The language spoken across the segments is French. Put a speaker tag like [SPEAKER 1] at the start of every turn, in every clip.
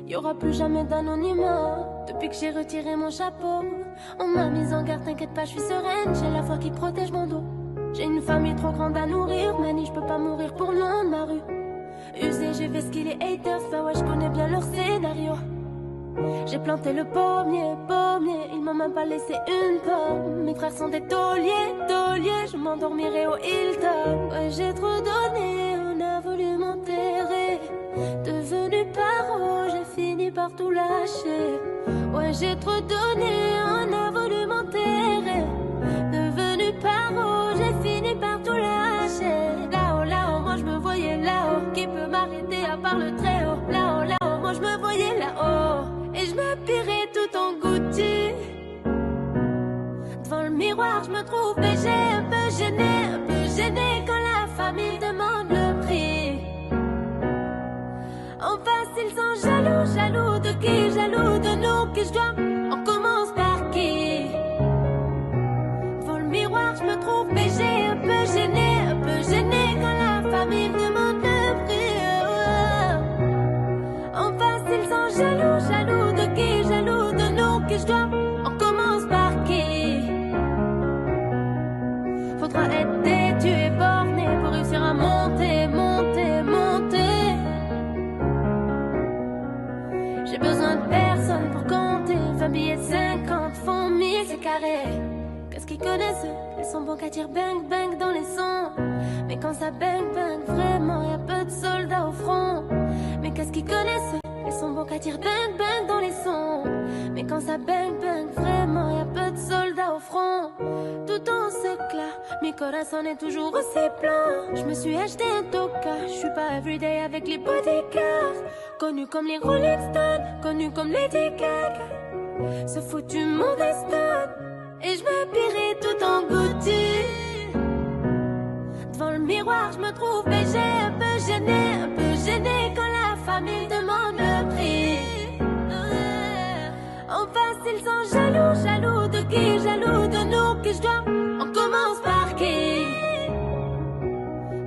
[SPEAKER 1] Y'aura plus jamais d'anonymat. Depuis que j'ai retiré mon chapeau, on m'a mise en garde, t'inquiète pas, je suis sereine. J'ai la foi qui protège mon dos. J'ai une famille trop grande à nourrir, Mani, je peux pas mourir pour le nom de ma rue. Usé, j'ai fait ce qu'il est haters, bah ouais, je connais bien leur scénario. J'ai planté le pommier, ils m'ont même pas laissé une pomme. Mes frères sont des tauliers, je m'endormirai au Hilton. Ouais, j'ai trop donné, on a voulu m'enterrer. Devenu paro, j'ai fini par tout lâcher. Ouais, j'ai trop donné, on a voulu m'enterrer. Devenu paro, j'ai fini par tout lâcher. Là-haut, moi je me voyais là-haut. Qui peut m'arrêter à part le très haut? Là-haut, moi je me voyais là-haut. Et je m'habillerais tout en Gucci. Devant le miroir, je me trouve végé, un peu gênée quand la famille demande le prix. En face, ils sont jaloux de qui? Jaloux de nous, qui je dois? On commence par qui? Devant le miroir, je me trouve végé, un peu gênée quand la famille demande le prix. En face, ils sont jaloux de qui? Jaloux de nous, qui je dois? On commence par qui? Faudra être têtu et borné pour réussir à monter. J'ai besoin de personne pour compter. 20 billets de 50 font 1000, c'est carré. Qu'est-ce qu'ils connaissent? Ils sont bons qu'à dire bang bang dans les sons. Mais quand ça bang bang, vraiment y'a peu de soldats au front. Mais qu'est-ce qu'ils connaissent? Ils sont bons qu'à dire bang bang dans les sons. Mais quand ça bang bang, vraiment y'a peu de soldats au front. Tout en secla, mi corazon est toujours aussi plein. Je me suis acheté un toka, je suis pas everyday avec les bodyguards. Connu comme les Rolling Stones, connu comme Lady Gaga. Ce foutu mon destin. Et je m'habillerai tout en Gucci. Devant le miroir, je me trouve végé, un peu gênée quand la famille demande le prix. En face, ils sont jaloux de qui? Jaloux de nous, qui je dois? On commence par qui?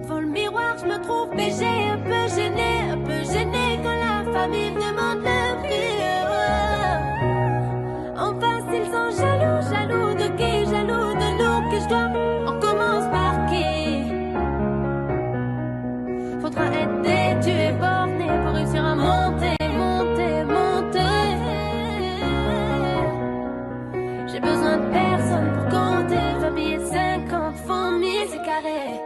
[SPEAKER 1] Devant le miroir, je me trouve végé, un peu gênée quand la famille demande le prix. En face, ils sont jaloux de qui? Jaloux de nous, qui je dois? On commence par qui? Faudra être têtu et borné pour réussir à monter. J'ai besoin de personne pour compter. 20 billets de 50 font 1000, c'est carré.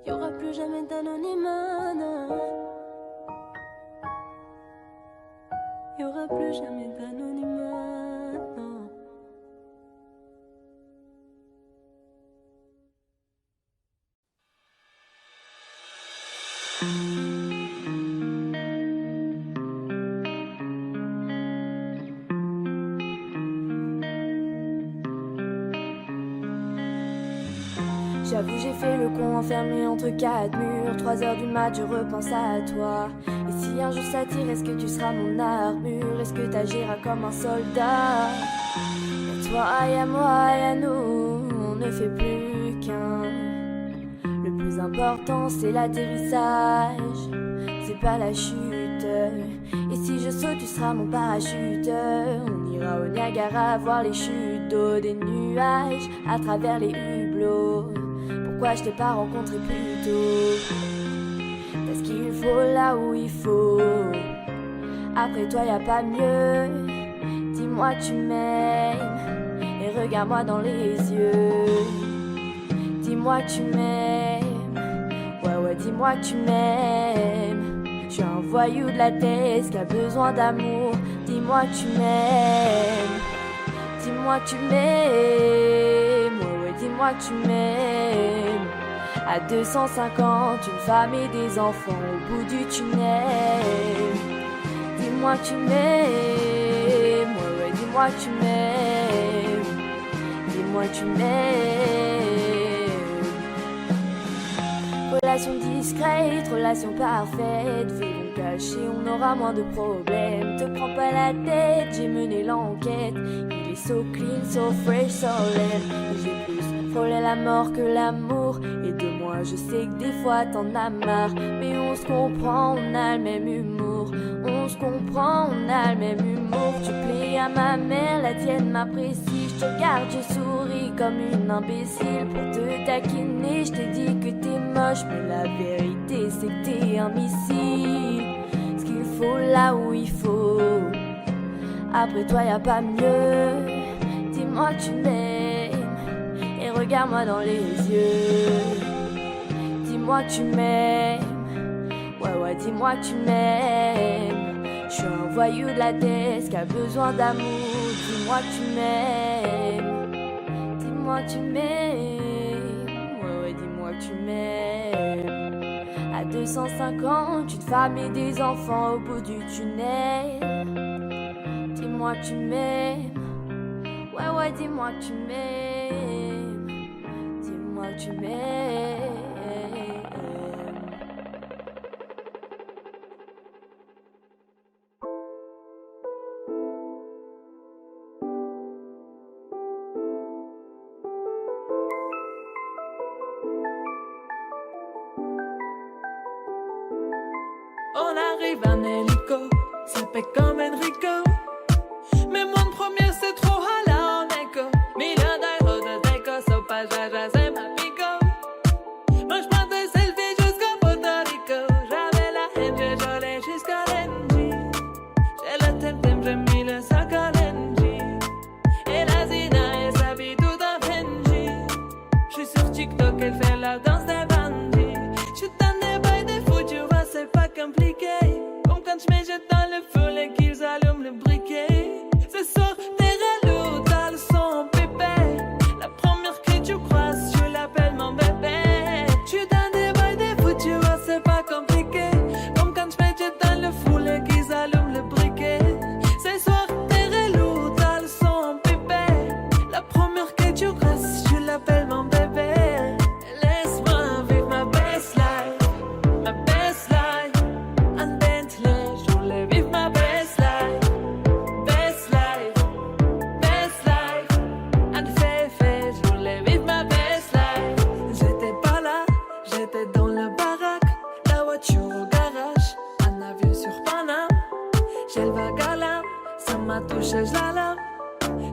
[SPEAKER 1] Y'aura plus jamais d'anonymat, non. Y'aura plus jamais d'anonymat, non.
[SPEAKER 2] J'avoue j'ai fait le con enfermé entre quatre murs. 3 heures du mat je repense à toi. Et si un jour ça tire, est-ce que tu seras mon armure? Est-ce que t'agiras comme un soldat? Y'a toi, y'a moi, y'a nous, on ne fait plus qu'un. Le plus important c'est l'atterrissage, c'est pas la chute. Et si je saute tu seras mon parachute. On ira au Niagara voir les chutes d'eau des nuages à travers les hublots. Pourquoi je t'ai pas rencontré plus tôt? Parce qu'il faut là où il faut. Après toi y'a pas mieux. Dis-moi tu m'aimes et regarde-moi dans les yeux. Dis-moi tu m'aimes. Ouais dis-moi tu m'aimes. Je suis un voyou de la tête qui a besoin d'amour. Dis-moi tu m'aimes. Dis-moi tu m'aimes. Ouais dis-moi tu m'aimes. À 250, une femme et des enfants au bout du tunnel. Dis-moi tu m'aimes. Ouais dis-moi tu m'aimes. Dis-moi tu m'aimes. Relation discrète, relation parfaite. Vivons cachés, on aura moins de problèmes. Te prends pas la tête, j'ai mené l'enquête. Il est so clean, so fresh, so laid. J'ai plus frôlé la mort que l'amour. Et de moi je sais que des fois t'en as marre, mais on se comprend, on a le même humour. On se comprend, on a le même humour. Tu plais à ma mère, la tienne m'apprécie. Je te regarde, je souris comme une imbécile. Pour te taquiner, je t'ai dit que t'es moche, mais la vérité c'est que t'es un missile. Ce qu'il faut là où il faut. Après toi y'a pas mieux. Dis-moi que tu m'aimes et regarde-moi dans les yeux. Dis-moi que tu m'aimes. Ouais, dis-moi que tu m'aimes. Je suis un voyou de la desk qui a besoin d'amour. Dis-moi que tu m'aimes. Dis-moi que tu m'aimes. Ouais, dis-moi que tu m'aimes. À 250, une femme et des enfants au bout du tunnel. Dis-moi que tu m'aimes. Ouais, dis-moi que tu m'aimes. Dis-moi que tu m'aimes.
[SPEAKER 3] On arrive en hélico, ça fait comme Enrico. Mais mon premier c'est trop hala en écho. Million d'euros de déco, so pas jaja, c'est ma pico. Moi j'prends des selfies jusqu'à Puerto Rico. J'avais la haine, j'ai jolé jusqu'à l'Engie. J'ai le temtem, j'ai mis le sac à l'Engie. Et la Zina, elle s'habille tout en Fenji. J'suis sur TikTok, elle fait la danse des bandits. J'suis dans des bails des fous, tu vois, c'est pas compliqué. Comme quand j'me jette dans le feu et qu'ils allument le briquet. Ce soir, t'es relou, t'as le son pépé. La première que tu croises, je l'appelle mon bébé. J'suis dans des bails des fous, tu vois, c'est pas compliqué. Comme quand j'me jette dans le fou et qu'ils allument le briquet. Ce soir, t'es relou, t'as le son pépé. La première que tu croises, je l'appelle mon bébé. Laisse-moi vivre ma best life. Ma best life, en Bentley, je voulais vivre ma best life. Best life, en Féfé, je voulais vivre ma best life. J'étais pas là, j'étais dans le baraque, la voiture au garage, un avion sur Paname. J'ai le vague à l'âme, ça m'a touché, je la lame.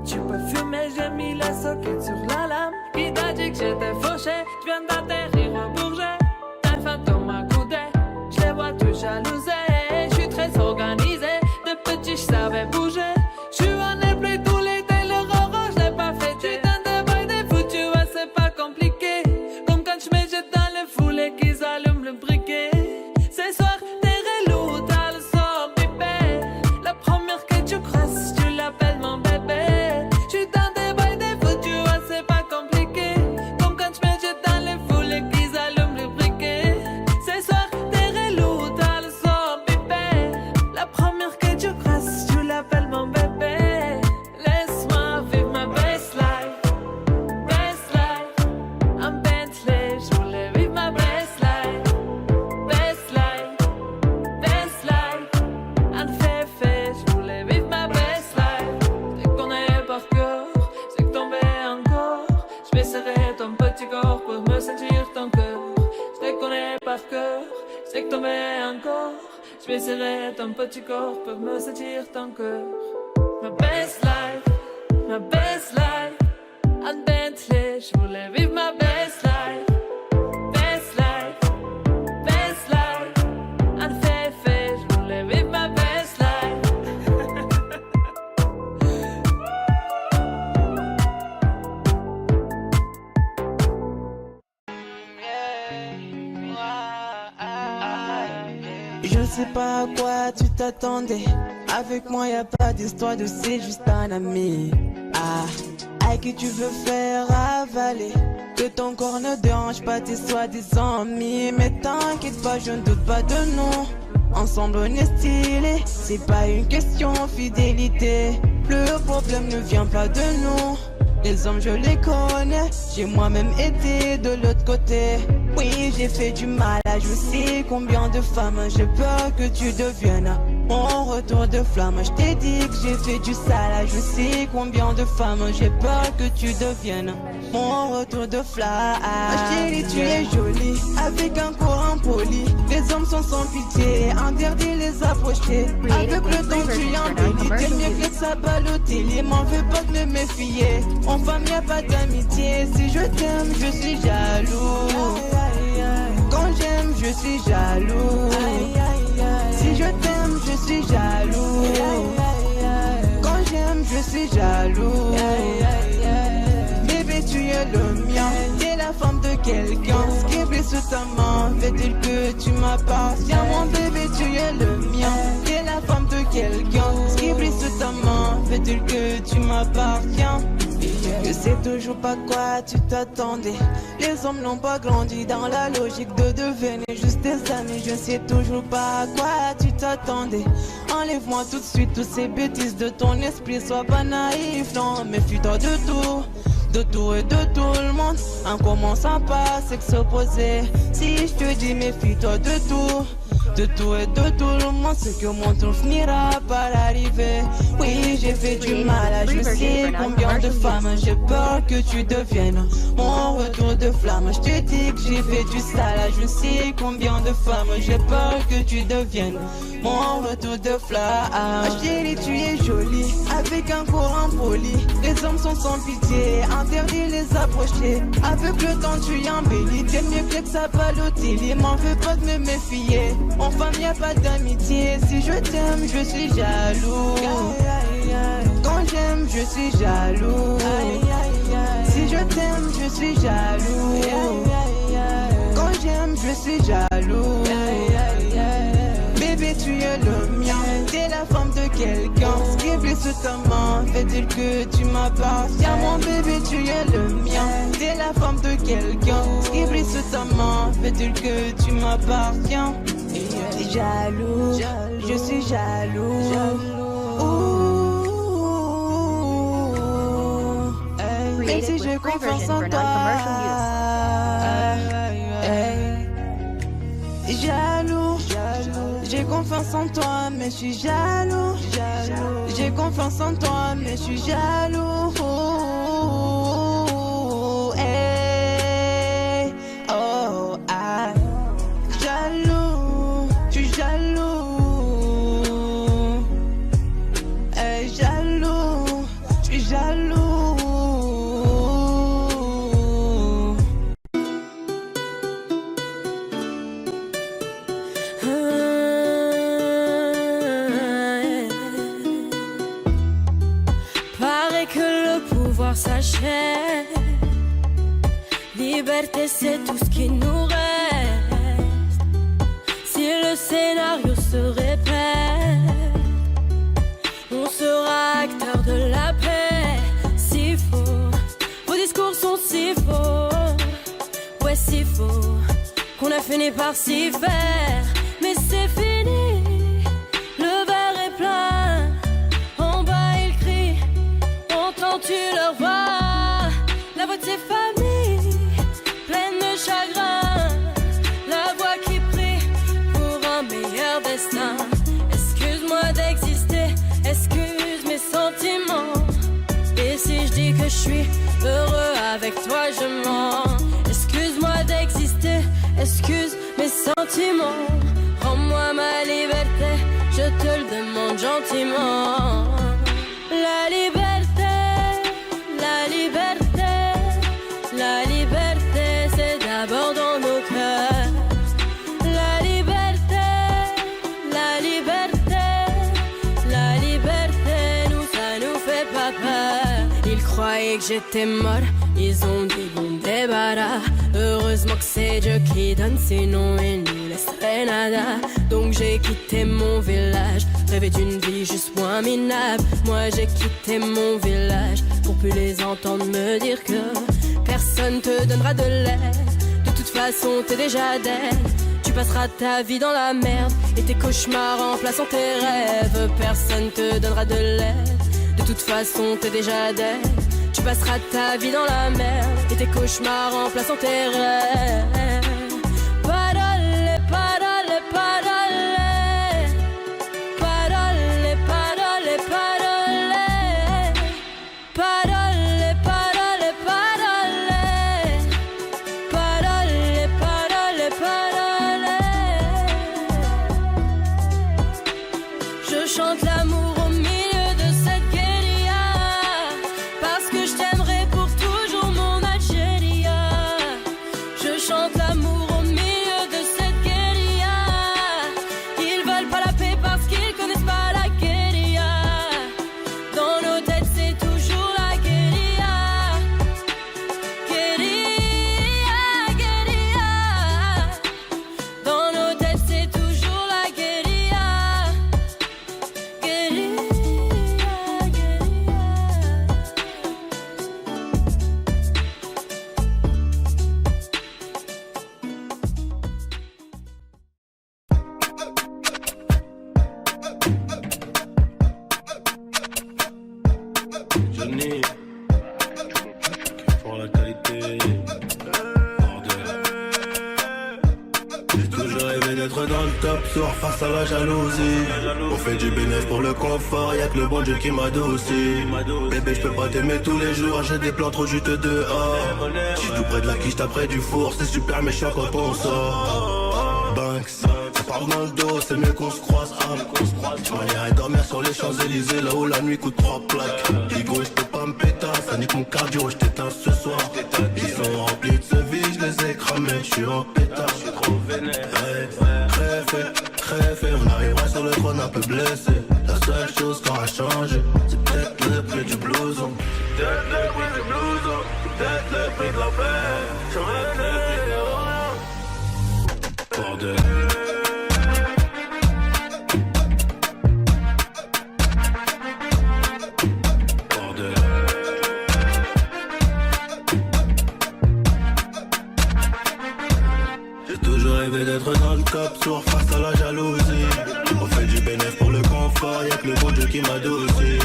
[SPEAKER 3] Tu peux fumer, j'ai mis la socket sur la lame. Qui t'a dit que j'étais fauché, je viens d'atterrir au Bourget. Un fantôme à coudé, je les vois tous jalousés. Je suis très organisé, de petit je savais bouger. Je suis en airplay tous l'été, le roro je l'ai pas fait. J'suis dans des bails des fous, tu vois c'est pas compliqué. Comme quand je me jette dans le foule et qu'ils allument le briquet. Ce soir t'es relou, t'as le son pépé. La première que tu crosses, tu l'appelles mon bébé. J'suis dans des bails des fous, tu vois c'est pas compliqué. Comme quand je me jette dans le foule et qu'ils allument le briquet. Ce soir t'es relou, t'as le son pépé. La première que tu crosses, tu l'appelles mon bébé. Laisse-moi vivre ma best life. Best life, en Bentley, je voulais vivre ma best life. Best life, en Féfé, je voulais vivre ma best life. C'est qu'on est par cœur, c'est que tomber encore. Je vais serrer ton petit corps pour me sentir ton cœur. Je te connais par cœur, c'est que tomber encore. Je vais serrer ton petit corps pour me sentir ton cœur. Ma best life, en Bentley, je voulais vivre ma best life. Best life, en Féfé, je voulais vivre ma best life.
[SPEAKER 4] Je sais pas à quoi tu t'attendais. Avec moi y a pas d'histoire de c'est juste un ami. À qui tu veux faire avaler. Que ton corps ne dérange pas tes soi-disant amis. Mais t'inquiète pas, je ne doute pas de nous. Ensemble on est stylé. C'est pas une question fidélité. Le problème ne vient pas de nous. Les hommes je les connais, j'ai moi-même été de l'autre côté. Oui, j'ai fait du mal à je sais combien de femmes. J'ai peur que tu deviennes mon retour de flamme. Je t'ai dit que j'ai fait du sale, je sais combien de femmes. J'ai peur que tu deviennes mon retour de flamme. Chérie, tu es jolie, avec un corps impoli. Les hommes sont sans pitié, interdit les approcher. Avec le temps tu embellis, t'es mieux que ça Balotelli. M'en veux pas de me méfier, en femme y a pas d'amitié. Si je t'aime, je suis jaloux. Quand j'aime, je suis jaloux. Si je t'aime, je suis jaloux. Quand j'aime, je suis jaloux. Bébé, tu es le mien. T'es la femme de quelqu'un. Ce qui brille sous ta main fait-il que tu m'appartiens? Mon bébé, tu es le mien. T'es la femme de quelqu'un. Ce qui brille sous ta main fait-il que tu m'appartiens? Je sais toujours pas quoi tu t'attendais. Les hommes n'ont pas grandi dans la logique de devenir juste des amis. Je sais toujours pas à quoi tu t'attendais. Enlève-moi tout de suite toutes ces bêtises de ton esprit. Sois pas naïf, non, méfie-toi de tout. De tout et de tout le monde. En commençant par s'opposer. Si je te dis méfie-toi de tout. De tout et de tout le monde, c'est que mon tour finira par arriver. Oui, j'ai fait du mal à je sais combien de femmes. J'ai peur que tu deviennes mon retour de flamme. Je te dis que j'ai fait du sale à je sais combien de femmes. J'ai peur que tu deviennes mon retour de flamme. Chérie, tu es jolie, avec un corps impoli. Les hommes sont sans pitié, interdit les approcher. Avec le temps tu embellis, t'es mieux que ça Balotelli. M'en veux pas de me méfier, en femme y a pas d'amitié. Si je t'aime, je suis jaloux. Quand j'aime, je suis jaloux. Si je t'aime, je suis jaloux. Quand j'aime, je suis jaloux. Bébé, tu es le mien. T'es la femme de quelqu'un. Ce qui brille sous ta main fait-il que tu m'appartiens? Mon bébé, tu es le mien. T'es la femme de quelqu'un. Ce qui brille sous ta main fait-il que tu m'appartiens? T'es jaloux, je suis jaloux. Même si j'ai confiance en toi. Jaloux, j'ai confiance en toi, mais je suis jaloux. J'ai confiance en toi, mais je suis jaloux. Hey, oh, ah, jaloux, je suis jaloux. Hey, jaloux, je suis jaloux.
[SPEAKER 2] S'achève. Liberté, c'est tout ce qui nous reste. Si le scénario se répète, on sera acteur de la paix. Si faux, vos discours sont si faux. Ouais, si faux, qu'on a fini par s'y faire. Mais c'est fini, le verre est plein. En bas ils crient, entends-tu leur voix? La voix de ses familles, pleine de chagrin. La voix qui prie pour un meilleur destin. Excuse-moi d'exister, excuse mes sentiments. Et si je dis que je suis heureux avec toi, je mens. Excuse-moi d'exister, excuse mes sentiments. Rends-moi ma liberté, je te le demande gentiment. La liberté, la liberté, la liberté, c'est d'abord dans nos cœurs. La liberté, la liberté, la liberté, nous ça nous fait pas peur. Ils croyaient que j'étais mort, ils ont dit bon débarras. Heureusement que c'est Dieu qui donne, sinon il nous laisserait nada. Donc j'ai quitté mon village, rêvé d'une vie juste moins minable. Moi j'ai quitté mon village pour plus les entendre me dire que personne te donnera de l'aide. De toute façon t'es déjà dead. Tu passeras ta vie dans la merde et tes cauchemars remplaçant tes rêves. Personne te donnera de l'aide. De toute façon t'es déjà dead. Tu passeras ta vie dans la merde et tes cauchemars remplaçant tes rêves. Parole, parole, parole. Parole, parole, parole. Parole, parole, parole. Parole, parole, parole. Je chante l'amour au milieu de cette guérilla, parce que je t'aimerai pour toujours mon Algéria. Je chante l'amour au milieu de cette guérilla. Ils veulent pas la paix parce qu'ils connaissent pas la guérilla. Dans nos têtes c'est toujours la guérilla. Guérilla, guérilla. Dans nos têtes c'est toujours la guérilla. Guérilla, guérilla.
[SPEAKER 5] Johnny, pour la qualité, bordel. J'ai toujours rêvé d'être dans le top sur face à la jalousie. On fait du bénéfice pour le confort, y'a que le bon Dieu qui m'adoucit. Bébé, je peux pas t'aimer tous les jours, j'ai des plans trop juteux dehors. J'suis tout près de la quiche, t'as près du four, c'est super méchant quand on sort. Banks, ça parle dans le dos, c'est mieux qu'on se croise. Je m'en irai dormir sur les Champs-Élysées, là où la nuit coûte 3 plaques. Digo, j'étais pas me péter, ça nique mon cardio, j't'éteins ce soir. Ils sont remplis de ce vie, je les ai cramés, j'suis en pétard. J'suis trop vénère. Crève, on arrivera sur le trône un peu blessé. La seule chose qui aura changé, c'est peut-être le prix du blouson. C'est peut-être le prix du blouson, c'est peut-être le prix de la paix. J'aurais été bordel. J'ai toujours rêvé d'être dans le top sur face à la jalousie. On fait du bénéfice pour le confort, y'a que le bon Dieu qui m'adoucit.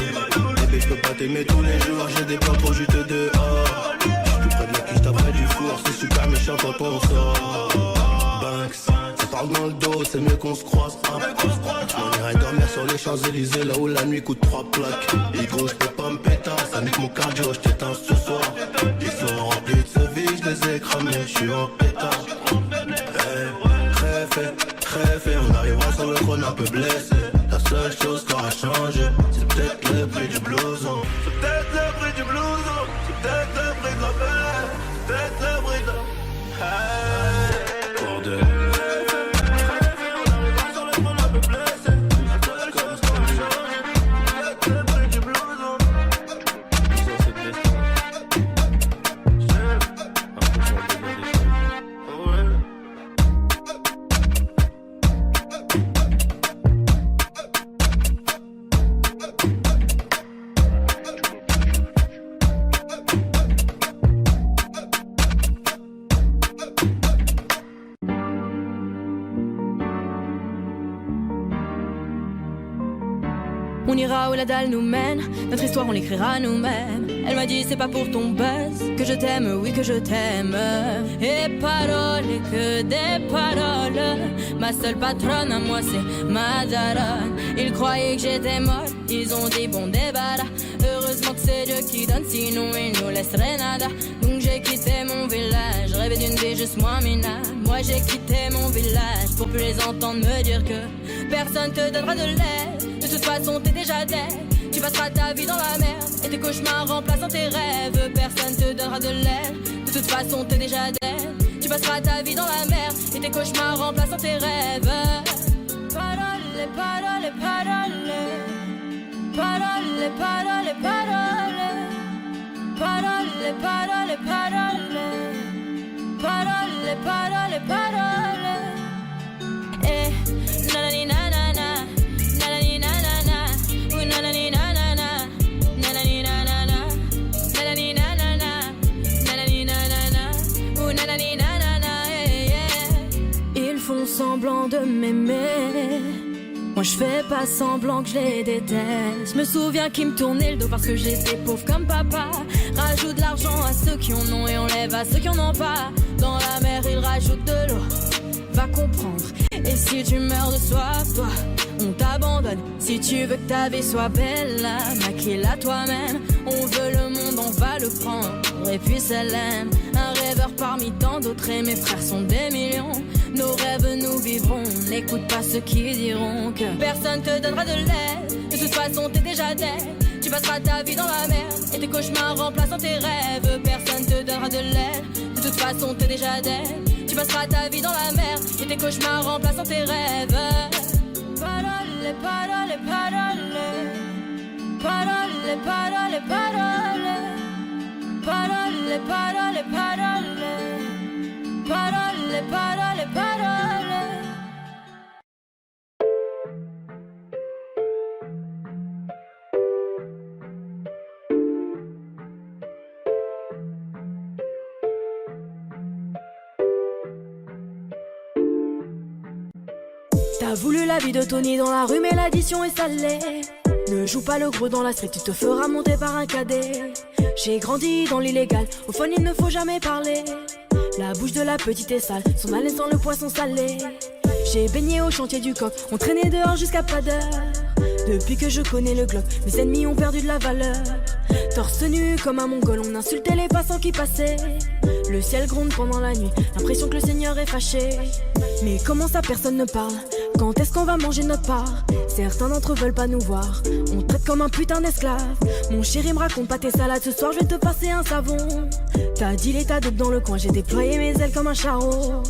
[SPEAKER 5] Bébé, je peux pas t'aimer tous les jours, j'ai des plans trop juteux dehors. J'suis tout près de la quiche, t'as près du four, c'est super méchant quand on sort. Banks, ça parle dans le dos, c'est mieux qu'on se croise. On irait dormir sur les Champs-Élysées, là où la nuit coûte 3 plaques. Higo, j'peux pas me péter, ça nique mon cardio, j't'éteins ce soir. Ils sont remplis de ce vie, j'les ai cramés, j'suis en pétard. Crève, on arrivera sur le trône un peu blessé. La seule chose qui aura changé, c'est peut-être le prix du blouson. C'est peut-être le prix du blouson, c'est peut-être le prix de la paix, c'est peut-être le prix de la... Bordel. On arrivera sur le trône un peu blessé. La seule chose qui aura changé, c'est peut-être le prix du blouson. Ça c'est destin.
[SPEAKER 2] On ira où la dalle nous mène, notre histoire on l'écrira nous-mêmes. Elle m'a dit c'est pas pour ton buzz que je t'aime, oui que je t'aime. Et paroles, et que des paroles. Ma seule patronne à moi c'est ma daronne. Ils croyaient que j'étais morte, ils ont dit bon débarras. Heureusement que c'est Dieu qui donne, sinon il nous laisserait nada. Donc j'ai quitté mon village, rêvé d'une vie juste moins minable. Moi j'ai quitté mon village pour plus les entendre me dire que personne te donnera de l'aide. De toute façon t'es déjà dead. Tu passeras ta vie dans la merde et tes cauchemars remplaçant tes rêves. Personne te donnera de l'aide. De toute façon t'es déjà dead. Tu passeras ta vie dans la merde et tes cauchemars remplaçant tes rêves. Parole, parole, parole. Parole, parole, parole. Parole, parole, parole. Parole, parole, parole. Eh, nanani nanana. Nanani nanana. Ouh nanani nanana. Nanani nanana. Nanani nanana. Nanani nanana. Ouh nanani nanana. Ils font semblant de m'aimer. Moi je fais pas semblant que je les déteste. Je me souviens qu'ils me tournaient le dos parce que j'étais pauvre comme papa. Rajoute de l'argent à ceux qui en ont et enlève à ceux qui en ont pas. Dans la mer ils rajoutent de l'eau, va comprendre. Et si tu meurs de soif, toi, on t'abandonne. Si tu veux que ta vie soit belle, maquille-la toi-même. On veut le monde, on va le prendre. Et puis ça l'aime. Un rêveur parmi tant d'autres et mes frères sont des millions. Nos rêves nous vivrons. N'écoute pas ceux qui diront que personne te donnera de l'aide. De toute façon t'es déjà dead. Tu passeras ta vie dans la merde et tes cauchemars remplaçant tes rêves. Personne te donnera de l'aide. De toute façon t'es déjà dead. Tu passeras ta vie dans la merde et tes cauchemars remplaçant tes rêves. Parole, parole, parole. Parole, parole, parole. Parole, parole, parole. Parole, parole, parole. T'as voulu la vie de Tony dans la rue mais l'addition est salée. Ne joue pas le gros dans la street, tu te feras monter par un cadet. J'ai grandi dans l'illégal, au fond il ne faut jamais parler. La bouche de la petite est sale, son haleine sent le poisson salé. J'ai baigné au chantier du coq, on traînait dehors jusqu'à pas d'heure. Depuis que je connais le Glock, mes ennemis ont perdu de la valeur. Torse nu comme un mongol, on insultait les passants qui passaient. Le ciel gronde pendant la nuit, l'impression que le Seigneur est fâché. Mais comment ça personne ne parle? Quand est-ce qu'on va manger notre part? Certains d'entre eux veulent pas nous voir, on te traite comme un putain d'esclave. Mon chéri me raconte pas tes salades, ce soir je vais te passer un savon. T'as dit l'état dope dans le coin, j'ai déployé mes ailes comme un charreau.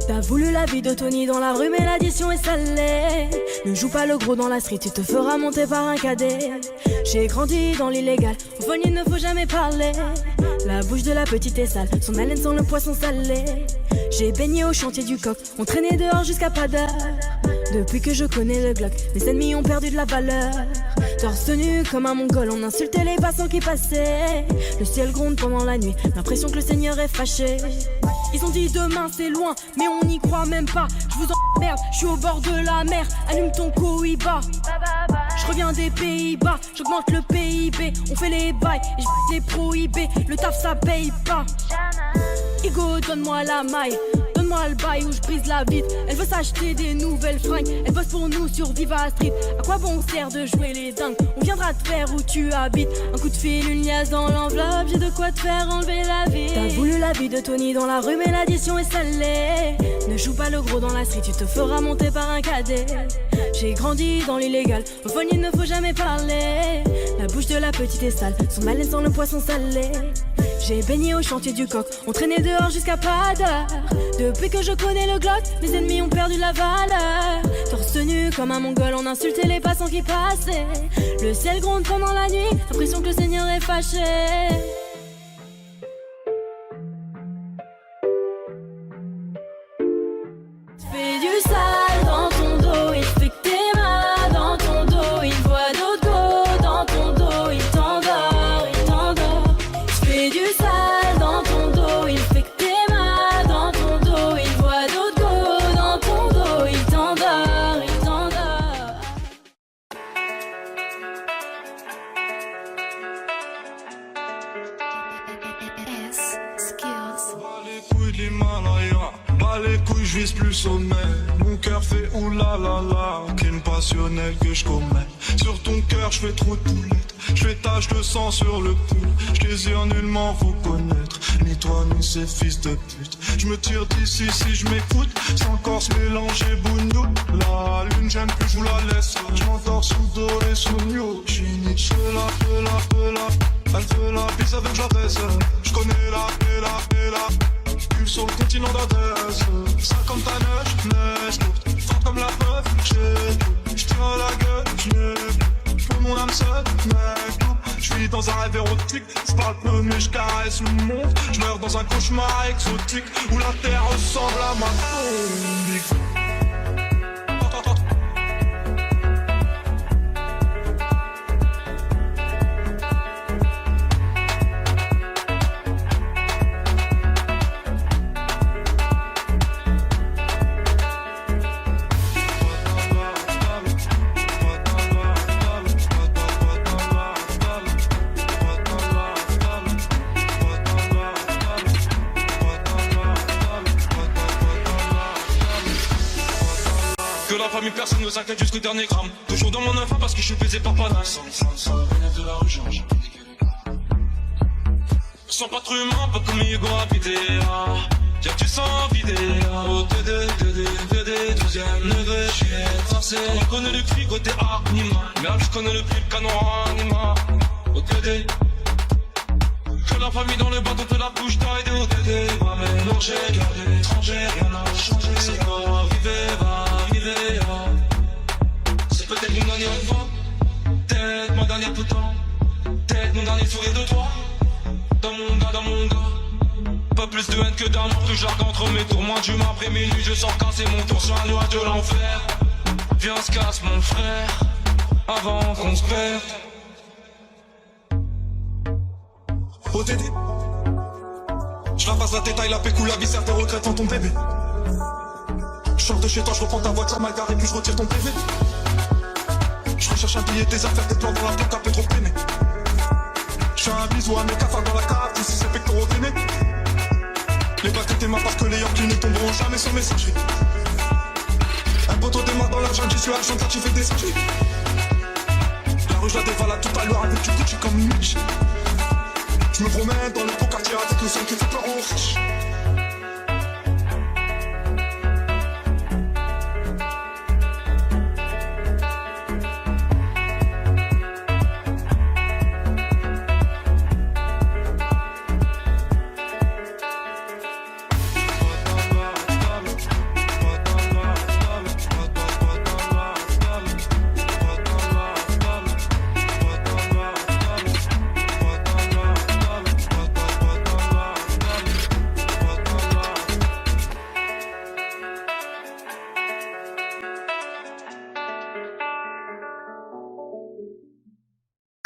[SPEAKER 2] T'as voulu la vie de Tony dans la rue mais l'addition est salée. Ne joue pas le gros dans la street, tu te feras monter par un cadet. J'ai grandi dans l'illégal, au fond il ne faut jamais parler. La bouche de la petite est sale, son haleine sent le poisson salé. J'ai baigné au chantier du coq, on traînait dehors jusqu'à pas d'heure. Depuis que je connais le Glock, mes ennemis ont perdu de la valeur. Torse nu comme un mongol, on insultait les passants qui passaient. Le ciel gronde pendant la nuit, l'impression que le Seigneur est fâché. Ils ont dit demain c'est loin, mais on n'y croit même pas. Je vous emmerde, je suis au bord de la mer, allume ton Cohiba. Je reviens des Pays-Bas, j'augmente le PIB. On fait les bails et je les prohibés. Le taf ça paye pas. Igo, donne-moi la maille, donne-moi le bail où je brise la vitre. Elle veut s'acheter des nouvelles fringues, elle bosse pour nous sur Viva Street. À quoi bon sert de jouer les dingues? On viendra te faire où tu habites. Un coup de fil, une liasse dans l'enveloppe, j'ai de quoi te faire enlever la vie. T'as voulu la vie de Tony dans la rue mais l'addition est salée. Ne joue pas le gros dans la street, tu te feras monter par un cadet. J'ai grandi dans l'illégal, au fond il ne faut jamais parler. La bouche de la petite est sale, son haleine sent le poisson salé. J'ai baigné au chantier du coq, on traînait dehors jusqu'à pas d'heure. Depuis que je connais le Glock, mes ennemis ont perdu la valeur. Torse nu comme un mongol, on insultait les passants qui passaient. Le ciel gronde pendant la nuit, l'impression que le Seigneur est fâché. Fais du sale dans ton dos, il fait que t'es mal dans ton dos. Il voit d'autres go dans ton dos, il t'endort, il t'endort. Fais du sale dans ton dos, il fait que t'es mal dans ton dos. Il voit d'autres go dans ton dos, il t'endort, il t'endort.
[SPEAKER 6] Bas les couilles de l'Himalaya, bas les couilles, je vise plus sommet. Mon cœur fait oulala, qu'une passionnelle que je commets. Sur ton cœur, je fais trop de poulettes, je fais tache de sang sur le pull. Je désire nullement vous connaître, ni toi ni ces fils de pute. Je me tire d'ici si je m'écoute, sans corps mélanger bougnou. La lune j'aime plus, je vous la laisse. Je m'endors sous dos et sous new. Je suis Nietzsche, elle veut la bise avec la baisse. Je connais la pule sur le continent d'Adès. Ça comme ta neige courte, forte comme la preuve. Je tire à la gueule, je n'ai plus mon âme seule, mec. Je vis dans un rêve érotique, je parle peu mais je caresse le monde. Je meurs dans un cauchemar exotique où la terre ressemble à ma tombe. Que la famille, personne ne s'inquiète jusqu'au dernier gramme. Toujours dans mon info parce que je suis baisé par Paname. Sans vénère de la rue, j'ai pété que les gars. Sans pas trop humain, pas comme Hugo habité. Y'a que tu sens vidé. Au TD, 12ème degré, j'suis étrancé. On connaît le cri côté Arnima. Merde, j'connais le prix, le canon Anima. Au TD. Que la famille dans le bateau te la bouche d'aide au TD. Va mélanger, garder étranger, rien n'a changé. C'est quoi, va arriver. C'est peut-être mon dernier fois. Peut-être ma dernière tout le temps. Peut-être mon dernier sourire de toi. Dans mon gars. Pas plus de haine que d'amour, tout jargon entre mes tours. Moins d'humain après minuit, je sors quand c'est mon tour. Sur un nuage de l'enfer. Viens, on se casse mon frère. Avant qu'on se perde. OTD. Je la passe la détaille, la pécou, la viscère, tes regrets en ton bébé. Je sors de chez toi, je reprends ta voiture mal garée, puis je retire ton PV. Je recherche un billet, tes affaires, tes plans dans la tête, t'as trop peiné. Je fais un bisou à mes cafards dans la cave, d'ici c'est pectoraux peinés. Les bacs étaient ma parce que les Yankees ne tomberont jamais sur messagerie. Un poteau démarre dans l'argent, j'y suis argent, quand tu fais des sujets. La rue, je la dévalade tout à l'heure avec du Gucci comme une niche. Je me promène dans le beau quartier avec le son qui fait peur aux riches.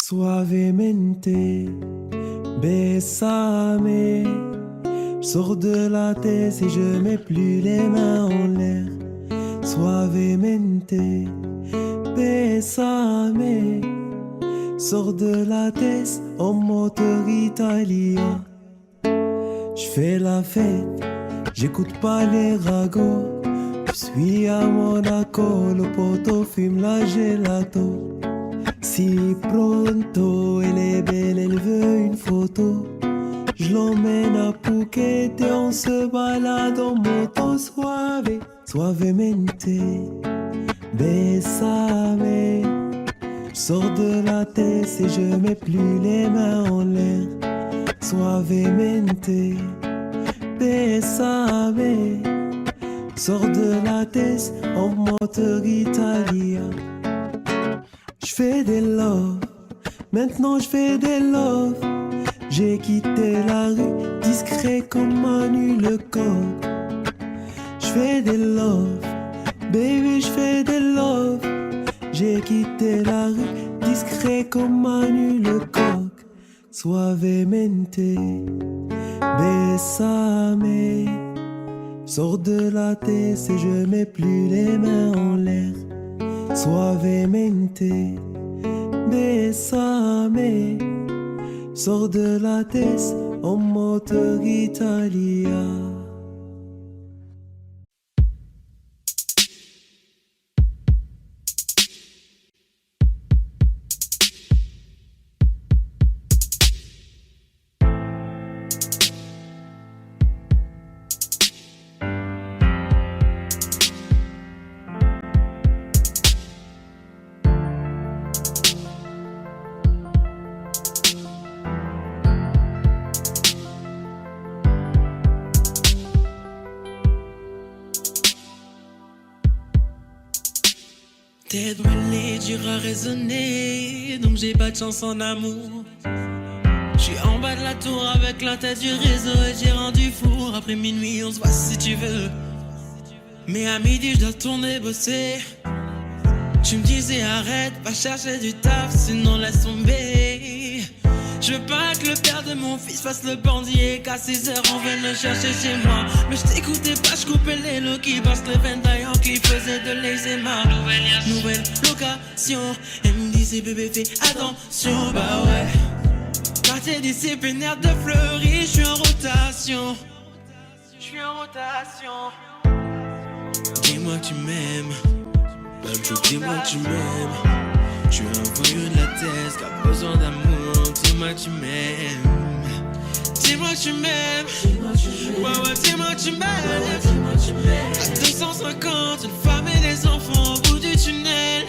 [SPEAKER 7] Suavemente, bésame. Sors de la tête et je mets plus les mains en l'air. Suavemente, bésame. Sors de la tête en moteur italien. J'fais la fête, j'écoute pas les ragots. J'suis à Monaco, le poteau fume la gelato. Si pronto, elle est belle, elle veut une photo. Je l'emmène à Phuket et on se balade en moto. Suave, suavemente, bésame. Sors de la tête et je mets plus les mains en l'air. Suavemente, bésame. Sors de la tête en moteur italien. J'fais des love, maintenant j'fais des love. J'ai quitté la rue, discret comme Manu Lecoq. J'fais des love, baby j'fais des love. J'ai quitté la rue, discret comme Manu Lecoq. Suavemente, bésame. Sors de la tête et je mets plus les mains en l'air. Suavemente, bésame. Sors de la tête en moteur italien.
[SPEAKER 8] Tête brûlée, dur à raisonner, donc j'ai pas de chance en amour. J'suis en bas de la tour avec la tête du réseau et j'ai rendu four. Après minuit, on se voit si tu veux. Mais à midi, j'dois tourner bosser. Tu me disais arrête, va chercher du taf, sinon laisse tomber. Je veux pas que le père de mon fils fasse le bandit et qu'à 6h on vienne le chercher chez moi. Mais je t'écoutais pas, je coupais les lots qui passent les ventaillants qui faisaient de l'eczéma. Nouvelle location, elle me disait bébé fais attention, bah ouais. Quartier disciplinaire de Fleury, je suis en rotation. Je suis en rotation. Dis-moi que tu m'aimes, Même chose, dis-moi que tu m'aimes. Je suis un voyou de la tête qui a besoin d'amour. Dis-moi que tu m'aimes. Dis-moi que tu m'aimes. Ouais, ouais, dis-moi que tu m'aimes. À 250, une femme et des enfants au bout du tunnel.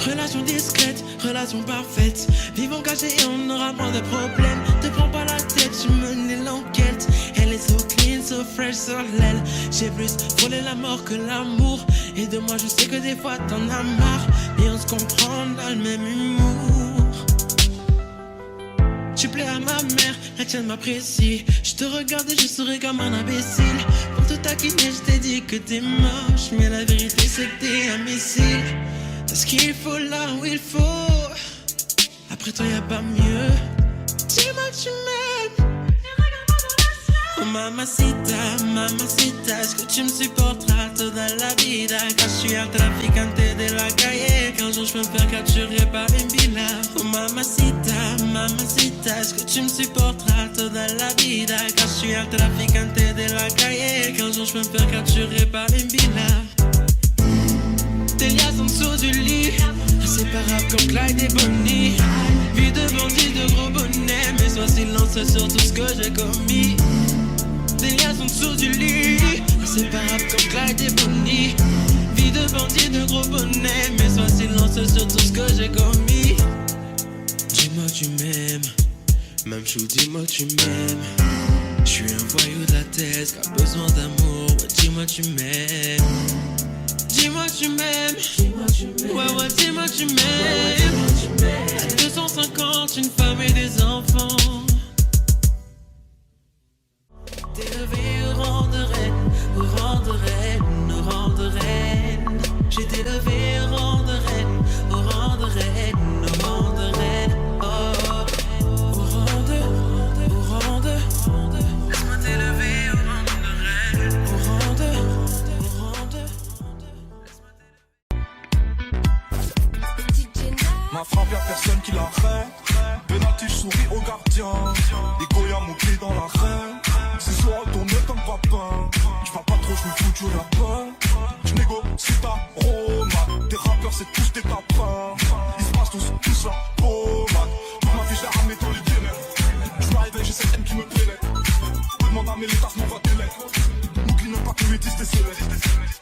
[SPEAKER 8] Relation discrète, relation parfaite. Vivons cachés et on aura moins de problèmes. Te prends pas la tête, tu menais l'enquête. Elle est so clean, so fresh sur l'aile. J'ai plus frôlé la mort que l'amour. Et de moi je sais que des fois t'en as marre. Mais on se comprend, on a le même humour. Tu plais à ma mère, la tienne m'apprécie. Je te regarde et je serai comme un imbécile. Pour te taquiner, je t'ai dit que t'es moche. Mais la vérité c'est que t'es un missile. T'as ce qu'il faut là où il faut. Après toi y'a pas mieux. Dis-moi que tu m'aimes. Oh mamacita, mamacita, est-ce que tu me supporteras toda la vida? Quand je suis un traficante de la calle, qu'un jour je peux me faire capturer par une villa. Oh mamacita, mamacita, est-ce que tu me supporteras toda la vida? Quand je suis un traficante de la calle, qu'un jour je peux me faire capturer par une villa. Des liasses en dessous du lit, inséparables comme Clyde et Bonnie. Vie de bandit, de gros bonnet, mais sois silencieux sur tout ce que j'ai commis. Des liasses en dessous du lit, inséparables comme Clyde et Bonnie. Vie de bandit, de gros bonnet, mais sois silencieux sur tout ce que j'ai commis. Dis-moi que tu m'aimes, même chou, dis-moi que tu m'aimes. Je suis un voyou de la tête qui a besoin d'amour, ouais, dis-moi que tu m'aimes. Dis-moi que tu m'aimes, ouais ouais dis-moi que tu m'aimes. À 250, une femme et des enfants. T'es levé au rang de reine, au rang de reine, au rang de reine. J'étais levé au rang de reine, au rang de reine, au rang de reine. Oh, au rang de, laisse-moi t'élever au rang de reine, au rang de.
[SPEAKER 6] Ma frappe y'a personne qui l'arrête. Penalty, j'souris au gardien. Les Goya mon pied dans l'arène. C'est soit retourné comme papin. J'parle pas trop, j'me fous du lapin. J'négocie ta romade. Tes rappeurs c'est tous tes tapins. Ils se passent tous la pommade. Toute ma vie j'ai ramené dans les ténèbres. J'me réveille, j'ai cette haine qui me plaît. Demande à mes létas, m'envoie tes lettres. N'oublie même pas que 8 tes célèbres.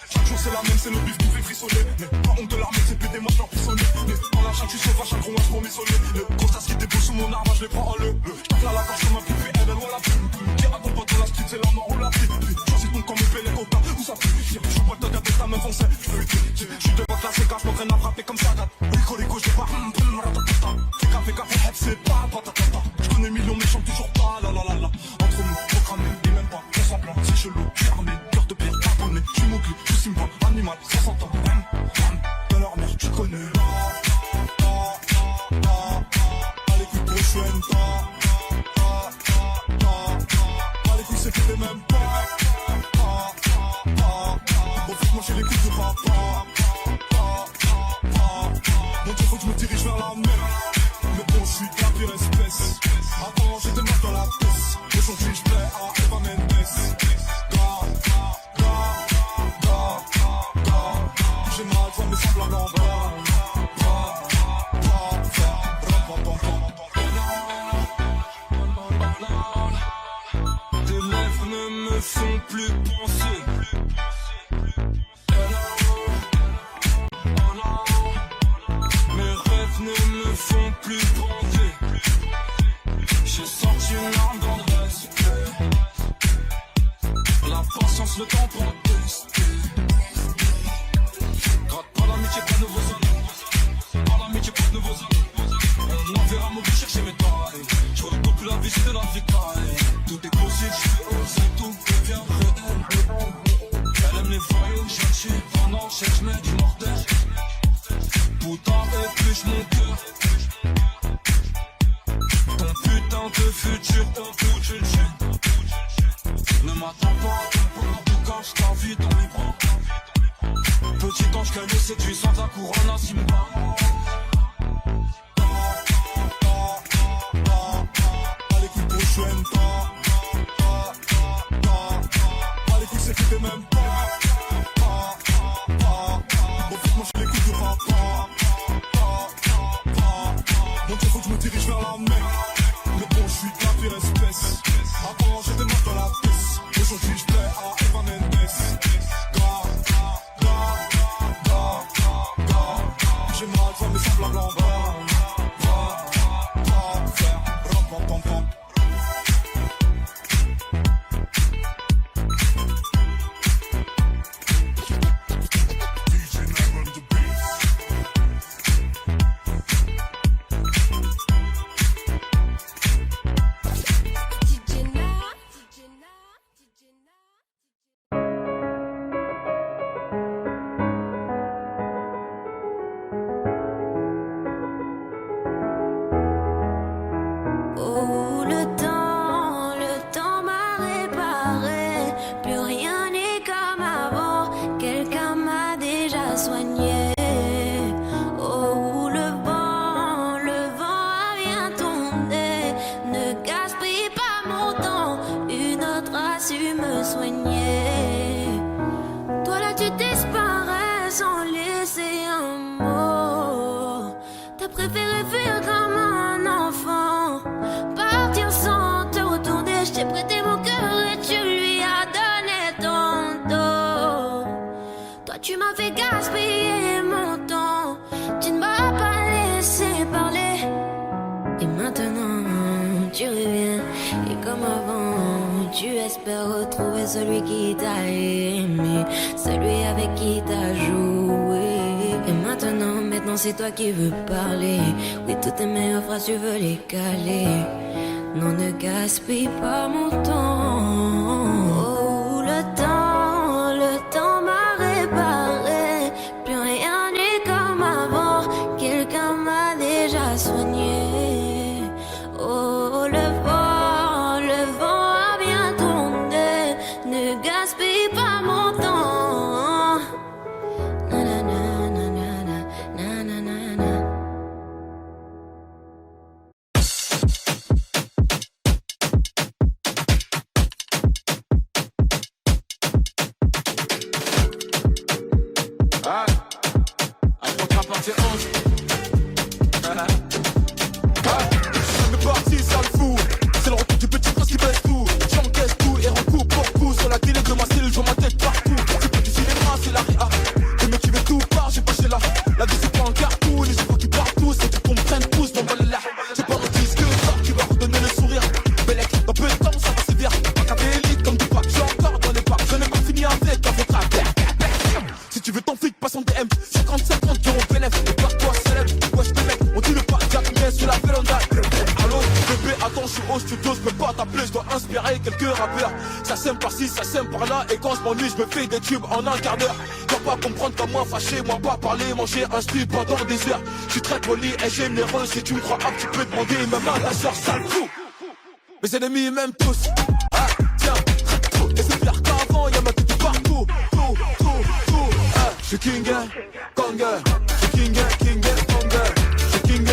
[SPEAKER 6] Chaque jour c'est la même, c'est le bif qui fait frissonner. Mais pas honte de l'armée, c'est pété, moi j'en frissonner. Mais dans la chatte, tu sauvage, un gros match pour m'isoler. Le constat qui déboule sous mon arme, je les prends en le. J'tacle à la gorge comme un pipi, elle voilà. Qui raconte pas dans la street, c'est la mort ou la vie. Choisis ton camp, me paie les copains, où ça pue. J'joue pas le tag avec ta meuf, on sait. J'suis devant classé, car j'm'entraîne à frapper comme ça. Rico, j'ai pas. Fais gaffe, c'est pas patatata. J'connais millions, mais chante toujours pas, la. Entre nous, programmé, et même pas, on semblant, c'est chelou, j'suis armé, cœur de pierre, cartonné. J'suis mobile, j'suis simple, animal, 60 ans. Dans leur mère, tu connais. Allez, couille, prochaine, allez, couille, c'est que t'es même pas. Bon, faut que moi j'ai les couilles de papa. Mon Dieu, faut que je me dirige vers la mer. Mais bon, j'suis de la pire espèce. Avant, j'étais mort dans la pièce. Aujourd'hui, j'plais à Eva Mendes. J'ai mal, toi, mes semblables en bas. Tes lèvres ne me font plus penser. Mes rêves ne me font plus penser. J'ai sorti une arme dans le respect. La patience, le temps pour tester. Gratte pas l'amitié, pas de nouveaux amis. Pas l'amitié, pas de nouveaux amis. On enverra mon but chercher mes tailles. Je retourne plus la visite de la vie caille. Tout est possible, je suis osé, tout devient réel. Elle aime les voyous, chercher pendant que je mets du mortel. Putain, épluche mon cœur. Ton putain de futur, ton bout de jeu. Ne m'attends pas, en tout cas, je t'invite dans mes bras. Petit ange qu'elle me séduit sans ta couronne à Simba. Allez, couille, prochaine, allez, couille, c'est que t'es même pas. Bon, faut que moi j'ai les couilles de
[SPEAKER 1] déjà soigné. Oh, le vent a bien tourné. Ne gaspille pas mon temps, une autre a su me soigner. Toi là tu disparais sans laisser un mot. T'as préféré fuir comme un enfant, partir sans te retourner. Je t'ai prêté mon cœur et tu lui as donné ton dos. Toi tu m'as fait gaspiller mon temps, tu ne m'as pas laissé parler. Et maintenant tu reviens et comme avant tu espères retrouver celui qui t'a aimé, celui avec qui t'as joué. Et maintenant c'est toi qui veux parler. Oui, toutes tes meilleures phrases tu veux les caler. Non, ne gaspille pas mon temps. Oh, le temps m'a réparé. Plus rien n'est comme avant, quelqu'un m'a déjà soigné. Oh, le vent a bien tourné. Ne gaspille pas mon temps. Na na na na na na na na na.
[SPEAKER 6] Ah, à partir 11. C'est parti, sale fou. C'est le retour du petit prince qui baisse tout. J'encaisse tout et recoupe pour coup. Sur la télé de ma cellule, je vois ma tête partout. C'est pas du cinéma, c'est la réa. Le mec qui veut tout part, j'ai pas chez là. La vie c'est pas un cartoon, les gens qui partent tous. Et tu comprends tous, non, voilà là. C'est pas un disque d'or qui va redonner le sourire. Bellec, dans peu de temps, ça va sévir. Pas qu'à l'élite comme du pack, j'ai encore dans les packs. Je n'ai pas fini avec un votre affaire. Si tu veux ton flic, passe en DM. 50-50 euros PNF, et par-toi célèbre. Wesh les mecs, on dit le pas, Jack, mais sur la véranda. Allô, bébé, attends, je suis au studio, je peux pas t'appeler, je dois inspirer quelques rappeurs. Ça sème par-ci, ça sème par-là, et quand je m'ennuie, je me fais des tubes en un quart d'heure. Dois pas comprendre comme moi, fâché, moi pas parler, manger un slip pendant des heures. Je suis très poli et généreux, si tu me crois tu peux demander, même à ta soeur, sale fou. Mes ennemis m'aiment tous. Ah, tiens, trop. Et c'est pire qu'avant, y'a ma tête partout. Tout. Ah, je suis King Konger. Je suis King Konger. Je suis King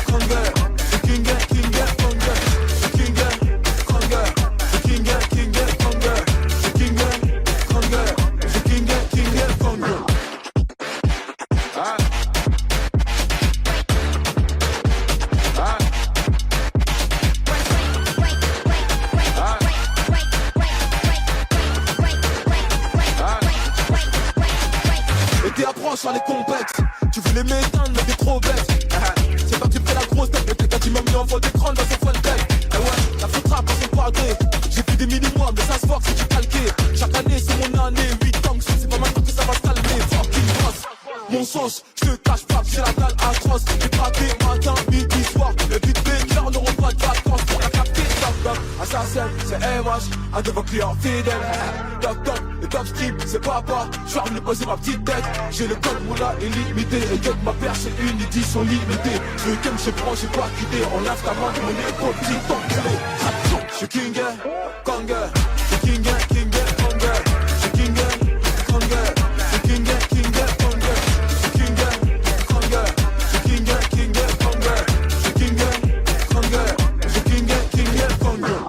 [SPEAKER 6] Konger. Je suis King Konger. Je suis King Konger. Je suis King Konger. Je suis King Konger. Je suis King Konger. Ah. T'es approche sur les complexes. Tu voulais m'éteindre mais t'es trop bête. C'est pas que tu fais la grosse tête. Mais t'es qu'à tu m'as mis en fond d'écran dans son fun tech. Eh ouais, la faute rap à son padré. J'ai fait des mini-mois mais ça se voit que si tu calquais. Chaque année c'est mon année. 8 ans que c'est pas maintenant que ça va se calmer. Fucking boss. Mon sauce, je te cache pas que j'ai la dalle atroce. J'ai braqué matin, midi, soir. Le beat baker n'auront pas de vacances pour la capter. Top top, assassin, c'est MH. Un de vos clients fidèles. Top top, le top strip, c'est papa. Je suis venu poser ma petite tête. J'ai le code moula illimité. Et que ma paire c'est une édition limitée. Le game je prends, j'ai pas quitté. On lave ta main de mon épaule, petit enculé. Je suis King Konger. Je suis King Konger. Je suis King Konger. Je suis King Konger. Je suis King Konger. Je suis King Konger. Je suis King Konger. Je suis King Konger.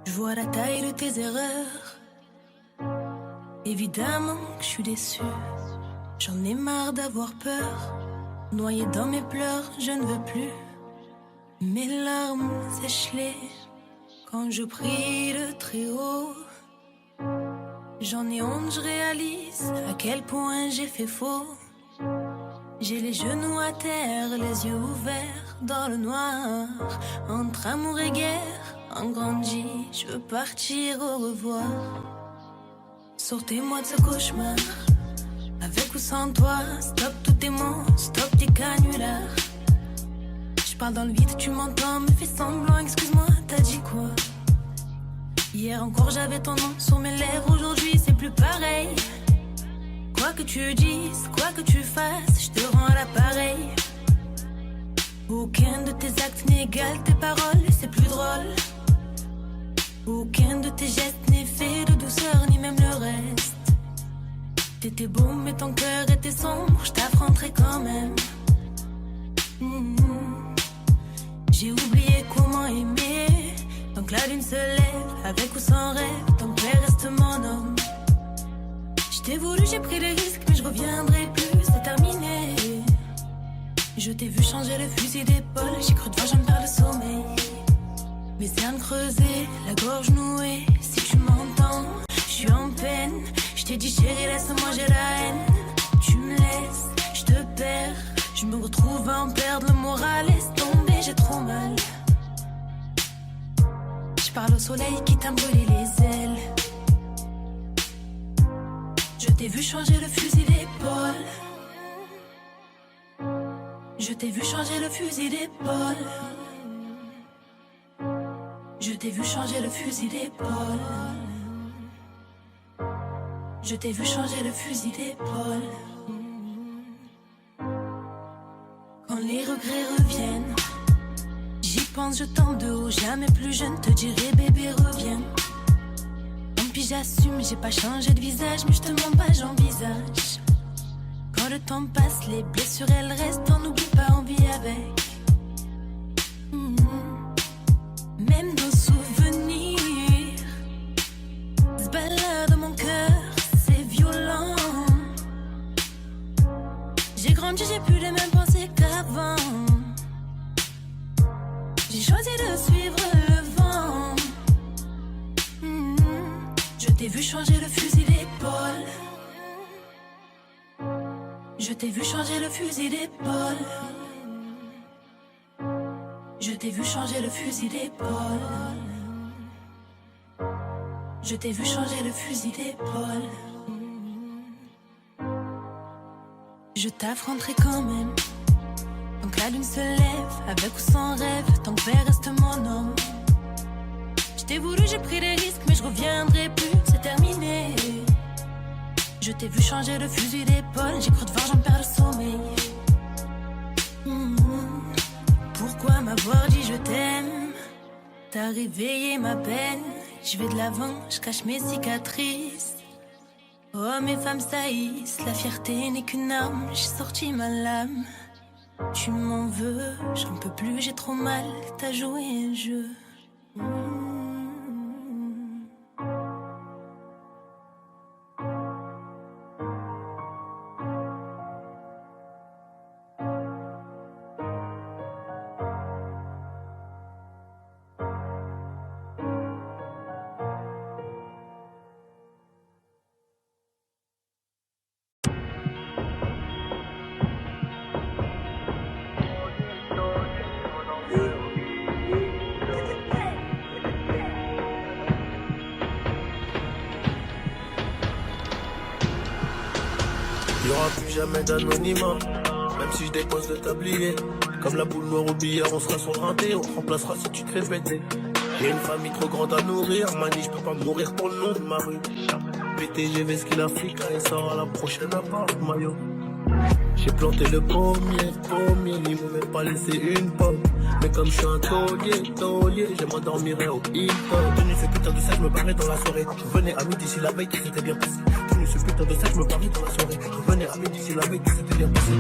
[SPEAKER 1] Je vois la taille de tes erreurs. Évidemment que je suis déçue. J'en ai marre d'avoir peur. Noyé dans mes pleurs, je ne veux plus. Mes larmes s'échelaient quand je prie le très haut. J'en ai honte, je réalise à quel point j'ai fait faux. J'ai les genoux à terre, les yeux ouverts dans le noir. Entre amour et guerre, On grandit, je veux partir au revoir. Sortez-moi de ce cauchemar. Avec ou sans toi, stop tous tes mots, stop tes canulars. Je parle dans le vide, tu m'entends, me fais semblant, excuse-moi, t'as dit quoi? Hier encore j'avais ton nom sur mes lèvres, aujourd'hui c'est plus pareil. Quoi que tu dises, quoi que tu fasses, je te rends l'appareil. Aucun de tes actes n'égale tes paroles, c'est plus drôle. Aucun de tes gestes n'est fait de douceur, ni même le reste. T'étais beau mais ton cœur était sombre, je t'affronterai quand même. J'ai oublié comment aimer. Donc la lune se lève, avec ou sans rêve, ton père reste mon homme. Je t'ai voulu, j'ai pris des risques, mais je reviendrai plus, c'est terminé. Je t'ai vu changer le fusil d'épaule, j'ai cru devoir, j'en perds le sommeil. Mes cernes creusées, la gorge nouée, si tu m'entends, je suis en peine. Je t'ai dit chérie, laisse-moi, j'ai la haine. Tu me laisses, je te perds. Je me retrouve à en perdre le moral, laisse tomber, j'ai trop mal. Je parle au soleil qui t'a brûlé les ailes. Je t'ai vu changer le fusil d'épaule. Je t'ai vu changer le fusil d'épaule. Je t'ai vu changer le fusil d'épaule. Je t'ai vu changer le fusil d'épaule. Quand les regrets reviennent, j'y pense, je tombe de haut, jamais plus jeune, te dirai bébé reviens. Tant pis j'assume, j'ai pas changé de visage, mais je te mens pas, j'envisage. Quand le temps passe, les blessures elles restent, on n'oublie pas, on vit avec. Même nos souvenirs se baladent dans mon cœur, c'est violent. J'ai grandi, j'ai plus les mêmes pensées qu'avant. J'ai choisi de suivre le vent. Je t'ai vu changer le fusil d'épaule. Je t'ai vu changer le fusil d'épaule. Je t'ai vu changer le fusil d'épaule. Je t'ai vu changer le fusil d'épaule. Je t'affronterai quand même. Donc la lune se lève, avec ou sans rêve, ton père reste mon homme. Je t'ai voulu, j'ai pris des risques, mais je reviendrai plus, c'est terminé. Je t'ai vu changer le fusil d'épaule, j'ai cru devoir, j'en perds le sommeil. Pourquoi m'avoir dit je t'aime? T'as réveillé ma peine. Je vais de l'avant, je cache mes cicatrices. Oh mes femmes saillissent, la fierté n'est qu'une arme. J'ai sorti ma lame. Tu m'en veux, j'en peux plus, j'ai trop mal. T'as joué un jeu.
[SPEAKER 5] Y'aura plus jamais d'anonymat, même si je dépose le tablier. Comme la boule noire au billard, on sera sur le rinté, on te remplacera si tu te fais péter. J'ai une famille trop grande à nourrir, manie, je peux pas mourir pour le nom de ma rue. PTG, Vesquille Africa, et sort à la prochaine à part maillot. J'ai planté le pommier, ils m'ont même pas laissé une pomme. Mais comme je suis un taulier, je m'endormirai au hip-hop. Tenu ce putain de sac, je me barrais dans la soirée. Je venais à midi si la veille, tout s'était bien passé. Tenu ce putain de sac, je me barrais dans la soirée. Je venais à midi si la veille, tout s'était bien passé.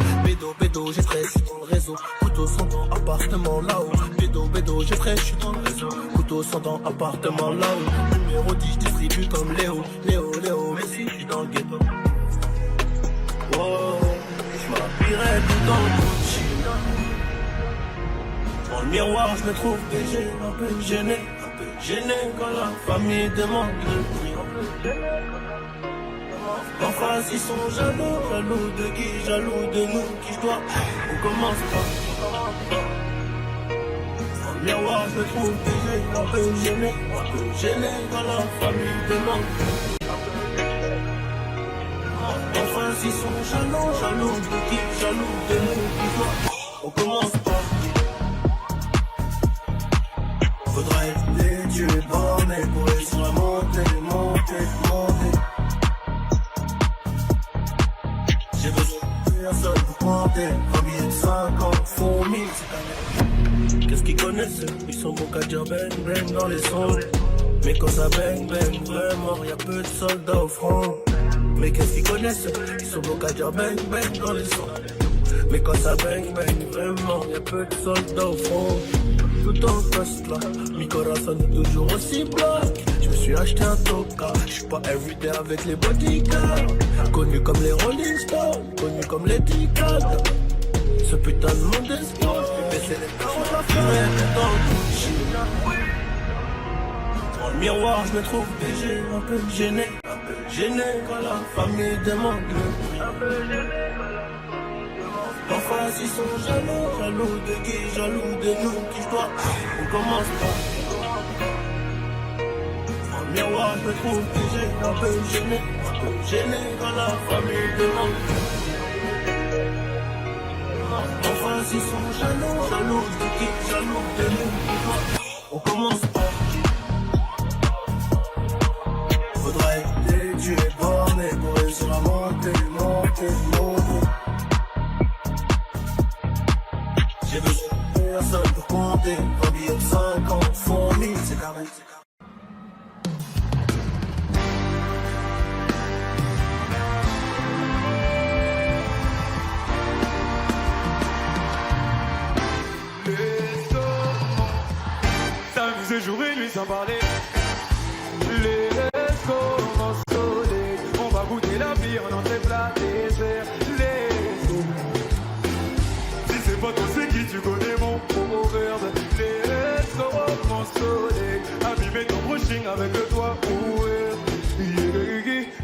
[SPEAKER 5] Bédo, j'ai frais, je suis dans le réseau. Couteau sans dents, appartement là-haut. Bédo, j'ai frais, je suis dans le réseau. Couteau sans dents, appartement là-haut. Numéro 10, je distribue comme Léo, mais si, je suis dans le ghetto. Wow. J'm'habillerai tout dans le Gucci. Dans le miroir, je me trouve déjà un peu gêné quand la famille demande le prix. En face, ils sont jaloux de qui, jaloux de nous, qui je dois. On commence pas. Dans le miroir, je me trouve baisé, un peu gêné quand la famille demande. Enfin, s'ils sont jaloux de qui, jaloux de nous, dis-toi, on commence par qui? Faudrait les tuer bornés pour réussir à monter. J'ai besoin de personne pour compter, un billet de 50 font 1000, c'est quand même. Qu'est-ce qu'ils connaissent? Ils sont bons qu'à dire bang bang dans les sons. Mais quand ça bang bang vraiment, y'a peu de soldats au front. Mais qu'est-ce qu'ils connaissent? Ils sont bons qu'à dire bang bang dans les sons. Mais quand ça bang bang vraiment, y'a peu de soldats au front. Tout en poste là, mi corazon est toujours aussi bloqué. Je me suis acheté un toka, je suis pas everyday avec les bodyguards. Connu comme les Rolling Stones, connu comme les Ticats. Ce putain de monde est sport, mais c'est les paroles à faire dans le dans le miroir, je me trouve BG, un peu gêné quand la famille demande. Un peu gêné. Parfois ils sont jaloux de qui, jaloux de nous, qui je dois, on commence pas. Dans le miroir, je me trouve BG, un peu gêné quand la famille demande. Enfin ils sont jaloux de qui, jaloux de nous, qui je dois, on commence pas. Faudrait les tuer bornés pour réussir à monter. J'ai besoin de personne pour compter, un billet de 50 font 1000, c'est carré.
[SPEAKER 9] S'amuser jour et nuit sans parler. Les commensolés, on va goûter la vie en entrée plat dessert. Les si c'est pas toi c'est qui, tu connais mon proverbe. Les commensolés, abîmer ton brushing avec le doigt ouvert.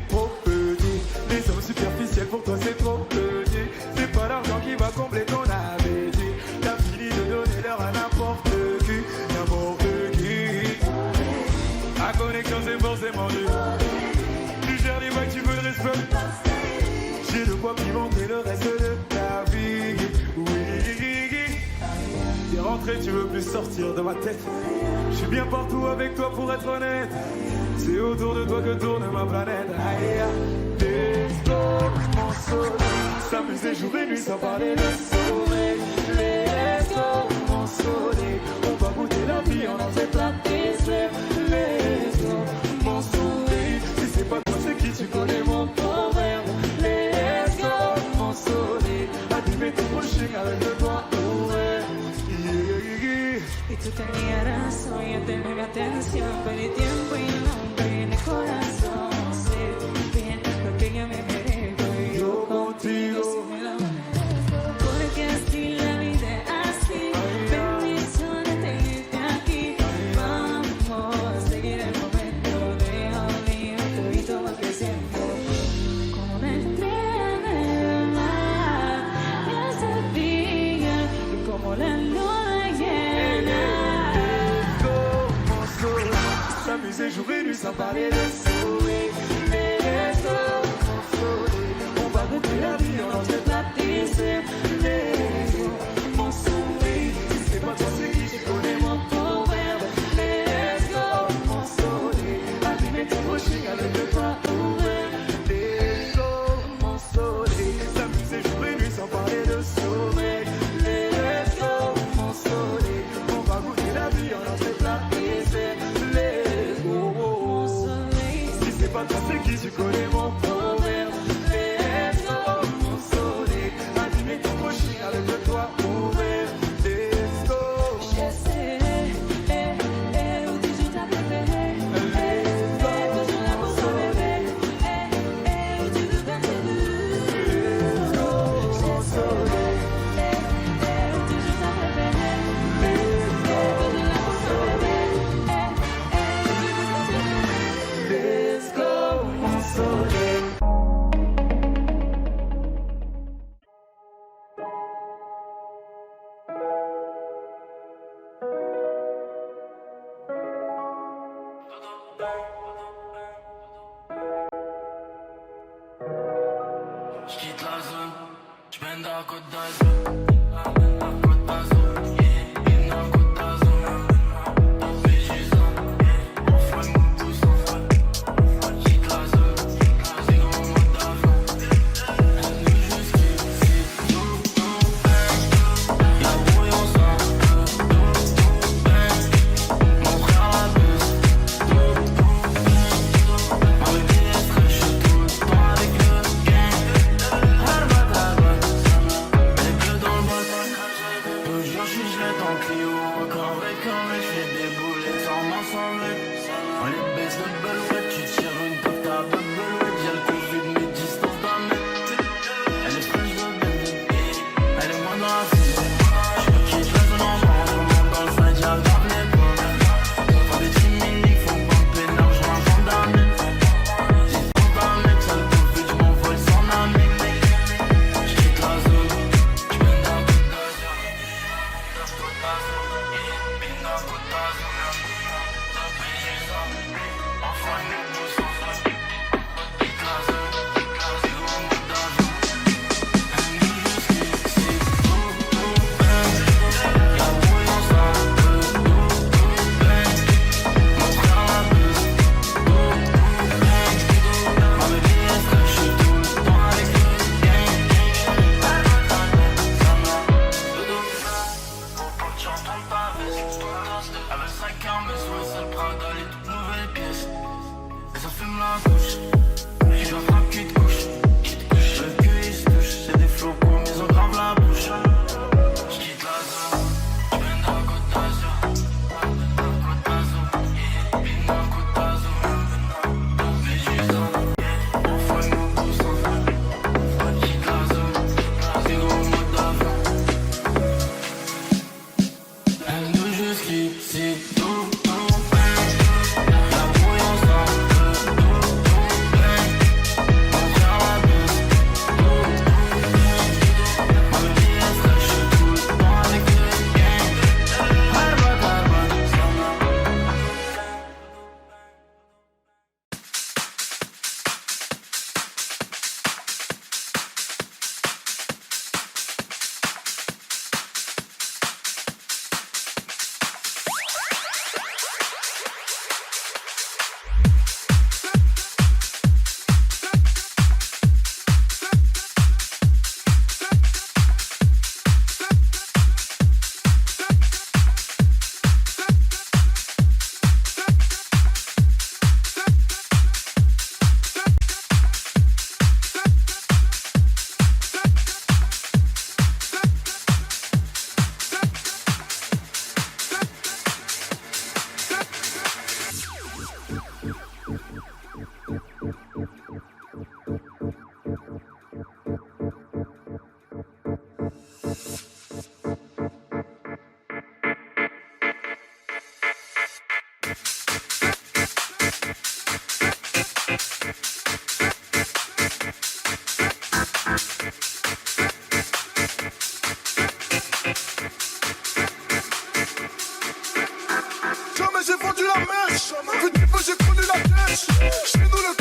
[SPEAKER 9] Trop petit, les hommes superficiels pour toi c'est trop petit. C'est pas l'argent qui va combler ton appétit. T'as fini de donner l'heure à n'importe qui. La connexion c'est forcément dur. Tu gères les vagues, tu veux le respect. J'ai de quoi pimenter le reste de ta vie. Oui, t'es rentré, tu veux plus sortir de ma tête. Je suis bien partout avec toi pour être honnête. C'est autour de toi que tourne ma planète. Aïe, let's go, mon soleil. S'amuser jour et nuit sans parler de sommeil. Let's go, mon soleil. On va goûter la vie en entrée plat dessert. Let's go, mon soleil. Si c'est pas toi c'est qui, tu connais mon proverbe. Let's go, mon soleil. Abîmer ton brushing avec le doigt ouvert.
[SPEAKER 3] Y tú tenías razón, yo tenía mi atención. Perdí tiempo y no perdí corazón. Sé bien lo que yo me merezco. Y yo contigo si me lo merezco. Porque así la vida es así. Bendición de tenerte aquí. Vamos a seguir el momento. Deja olvidar todito va creciendo. Como me entrega el mar, ya sabía que como la luna llena.
[SPEAKER 9] S'amuser jour et nuit sans parler de sourire. Les consoler, on va goûter la vie en entrée plat dessert. Les mon sourire, si c'est pas toi c'est qui, tu connais mon proverbe. Les consoler, abîmer ton brushing avec le doigt ouvert. Les consoler, s'amuser jour et nuit sans parler de sommeil. Les consoler, on va goûter la vie en entrée plat dessert. Pas toi c'est qui, tu connais mon proverbe. Let's go, mon soleil. Abîmer ton brushing avec le doigt ouvert. Let's go.
[SPEAKER 3] Je sais, où tu joues ta préférée. Toujours là pour toi bébé. Où tu veux faire tes vues.
[SPEAKER 9] Let's go, mon soleil.
[SPEAKER 3] Où tu joues ta préférée. Toujours là pour toi bébé.
[SPEAKER 9] Let's go, mon soleil.
[SPEAKER 10] J'quitte la zone, j'mène à Côte d'Azur. Côte d'Azur, yeah, une à Côte d'Azur. Dans mes gisants, yeah, on fait mon pouce en fait. J'quitte la zone, c'est comme un mode d'avion. Elle nous jusqu'ici, y'a brouillon ça. Mon frère la buse. Ma baby est fraîche, tout le temps avec le gang. Elle est bleue dans le bol. Un jour je suis gelé dans le Clio. Encore je fais des boulettes sans m'assembler. On les baisse de belouette, tu tires une top ta de belouette. J'ai le Covid mais distance d'un mètre. Elle est fraîche de bébé, elle est moins dans la fille. Je quitte la zone en bas, je monte dans le side, y'a grave les potes. Faut des timiniques, faut pomper l'argent avant d'amener. Distance d'un mètre, ça le Covid, je m'envole sans ami. Je quitte la zone, je mène à Côte d'Azur. Côte d'Azur, mène à Côte d'Azur. Dans mes gisants, enfin nous tous ensemble. Quitte la zone, c'est comme un mode d'avion. Elle nous jusqu'ici, y'a brouillon ça. Mon frère la buse. Ma baby est fraîche, j'suis tout le temps avec le gang. Faut pas que tu entendes ta veste. Elle veut 5 ans, mais soit c'est le Prada, les toutes nouvelles pièces. Et ça fume la couche. Je dois frappe qui te couche. Le cul il se touche, c'est des flocons, mais ils ont grave la bouche. J'quitte la zone, j'mène à Côte d'Azur. Côte d'Azur, mène à Côte d'Azur. Dans mes gisants, on fait nos pouces en fait. J'quitte la zone, c'est gros mode d'avion. Elle nous jusqu'ici, y'a brouillon ça. Mon frère la buse. Ma baby est fraîche, tout le temps avec le gang.
[SPEAKER 9] Jamais j'ai vendu la mèche, vu du peu j'ai connu la pêche. Chez nous le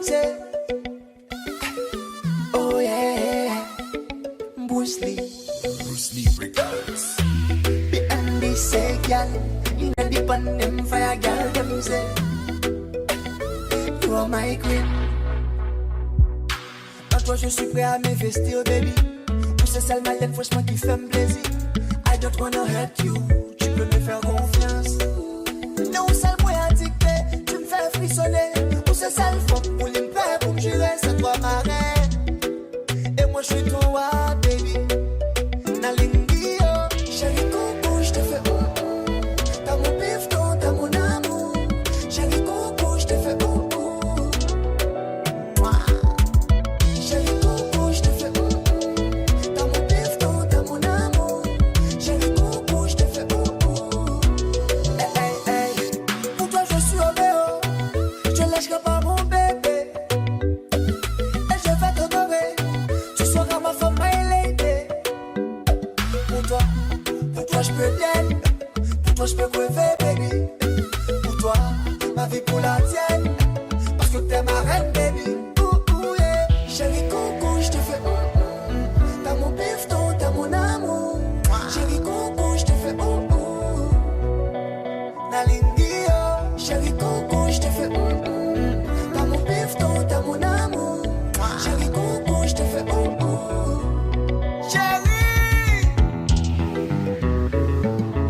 [SPEAKER 11] say, oh yeah, Bruce Lee. Bruce Lee records. Behind they say, girl, you know the pan them fire, girl, them say, you are my queen. En toi je suis prêt à m'investir, baby. Pour ce sale malin, franchement qui fait me plaisir. I don't wanna hurt you, tu peux me faire confiance. Non, sale moi addicté, tu me fais frissonner. Pour ce sale femme, pour l'impair, pour me jurer, c'est toi ma reine. Et moi je suis toi, baby. Nalingi, oh, chérie coco, je te fais t'as mon bifton, t'as mon amour. Chérie coco, je te fais Chérie coco, je te fais t'as mon bifton, t'as mon amour. Chérie coco, je te fais hey, hey, hey. Pour toi je suis obéo, je lâcherai pas mon bébé. Et je vais t'honorer, tu seras ma femme, my lady. Pour toi je peux bien, pour toi je peux crever, baby. Pour toi, ma vie pour la tienne, parce que t'es ma reine, baby. Yeah. Chérie coco, je te fais t'as mon bifton, t'as mon amour. Chérie coco, je te fais Nalingi, oh. Chérie coco, je te fais t'as mon bifton, t'as mon amour. Chérie coco, je te fais Chérie,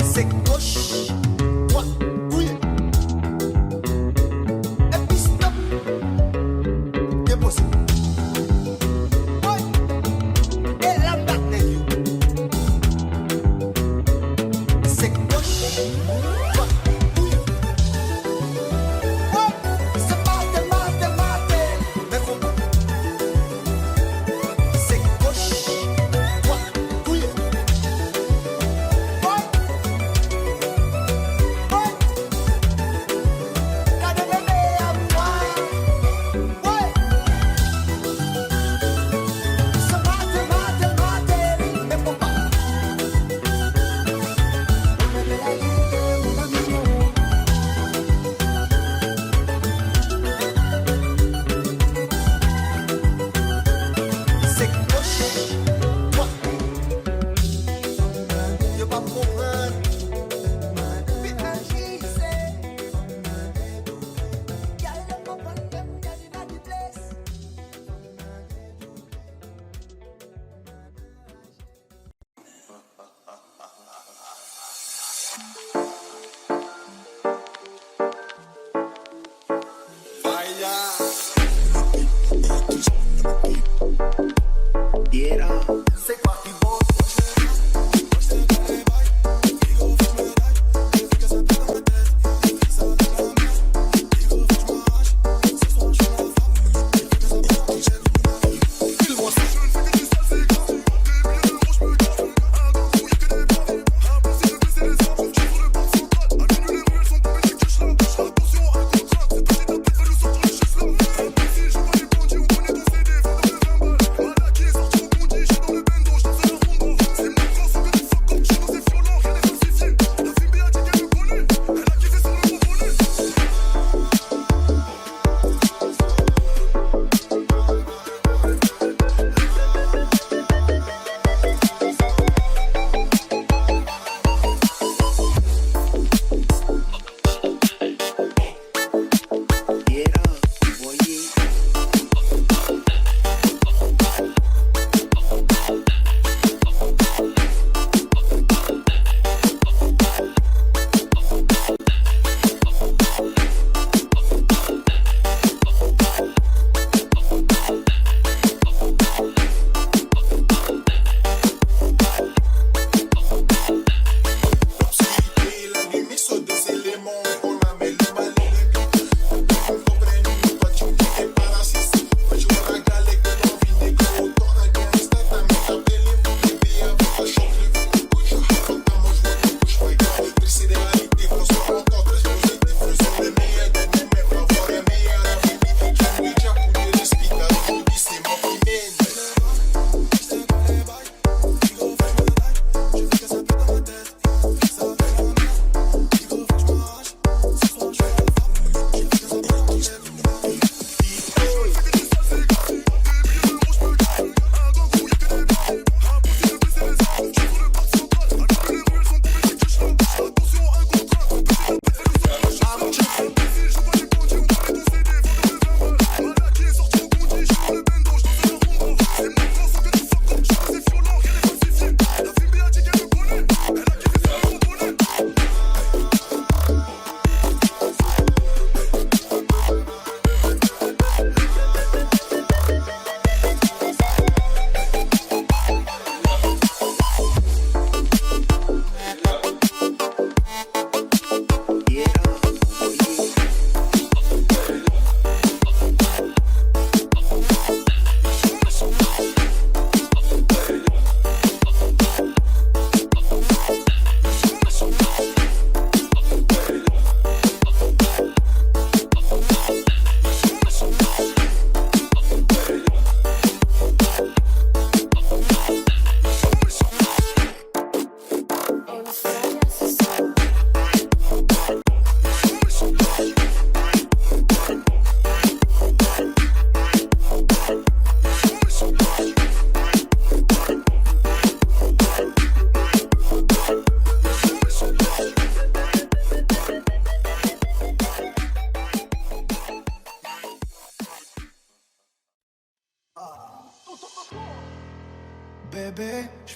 [SPEAKER 11] c'est gauche, droite, oui. Et puis stop. Dépose. Ouais. Et la batte, nègre. C'est gauche, droite, oui. Ouais. C'est maté. Mais faut. C'est gauche, droite, oui. Ouais. Cada bébé à moi. Ouais. C'est maté. Mais faut pas. C'est gauche, droite. Y'a pas me comprendre. Vite agissez. Y'a le comprendre, y'a du bas du blesse. C'est quoi qui vaut?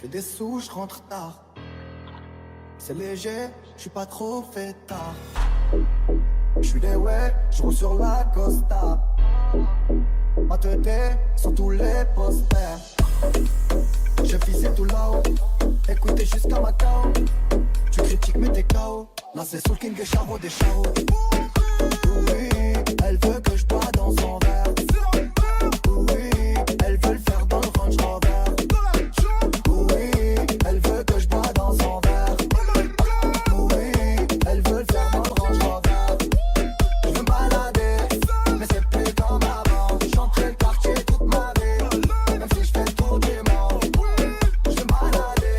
[SPEAKER 11] fais des sous, je rentre tard. C'est léger, je suis pas trop fêtard. Je suis des ouais, je roule sur la Costa. Ma tête sur tous les posters. J'ai visé tout là-haut, écoutez jusqu'à Macao. Tu critiques mais t'es KO. Là c'est Soul King et Charo des Charo. Oui, elle veut que je bois dans son verre. Oui, elle veut le faire dans le Range Rover. Oui, elle veut que je bois dans son verre. Oui, elle veut le faire dans le Range Rover. Je veux me balader, mais c'est plus comme avant. Chanter le quartier toute ma vie, même si je fais le tour du monde. Je veux me balader,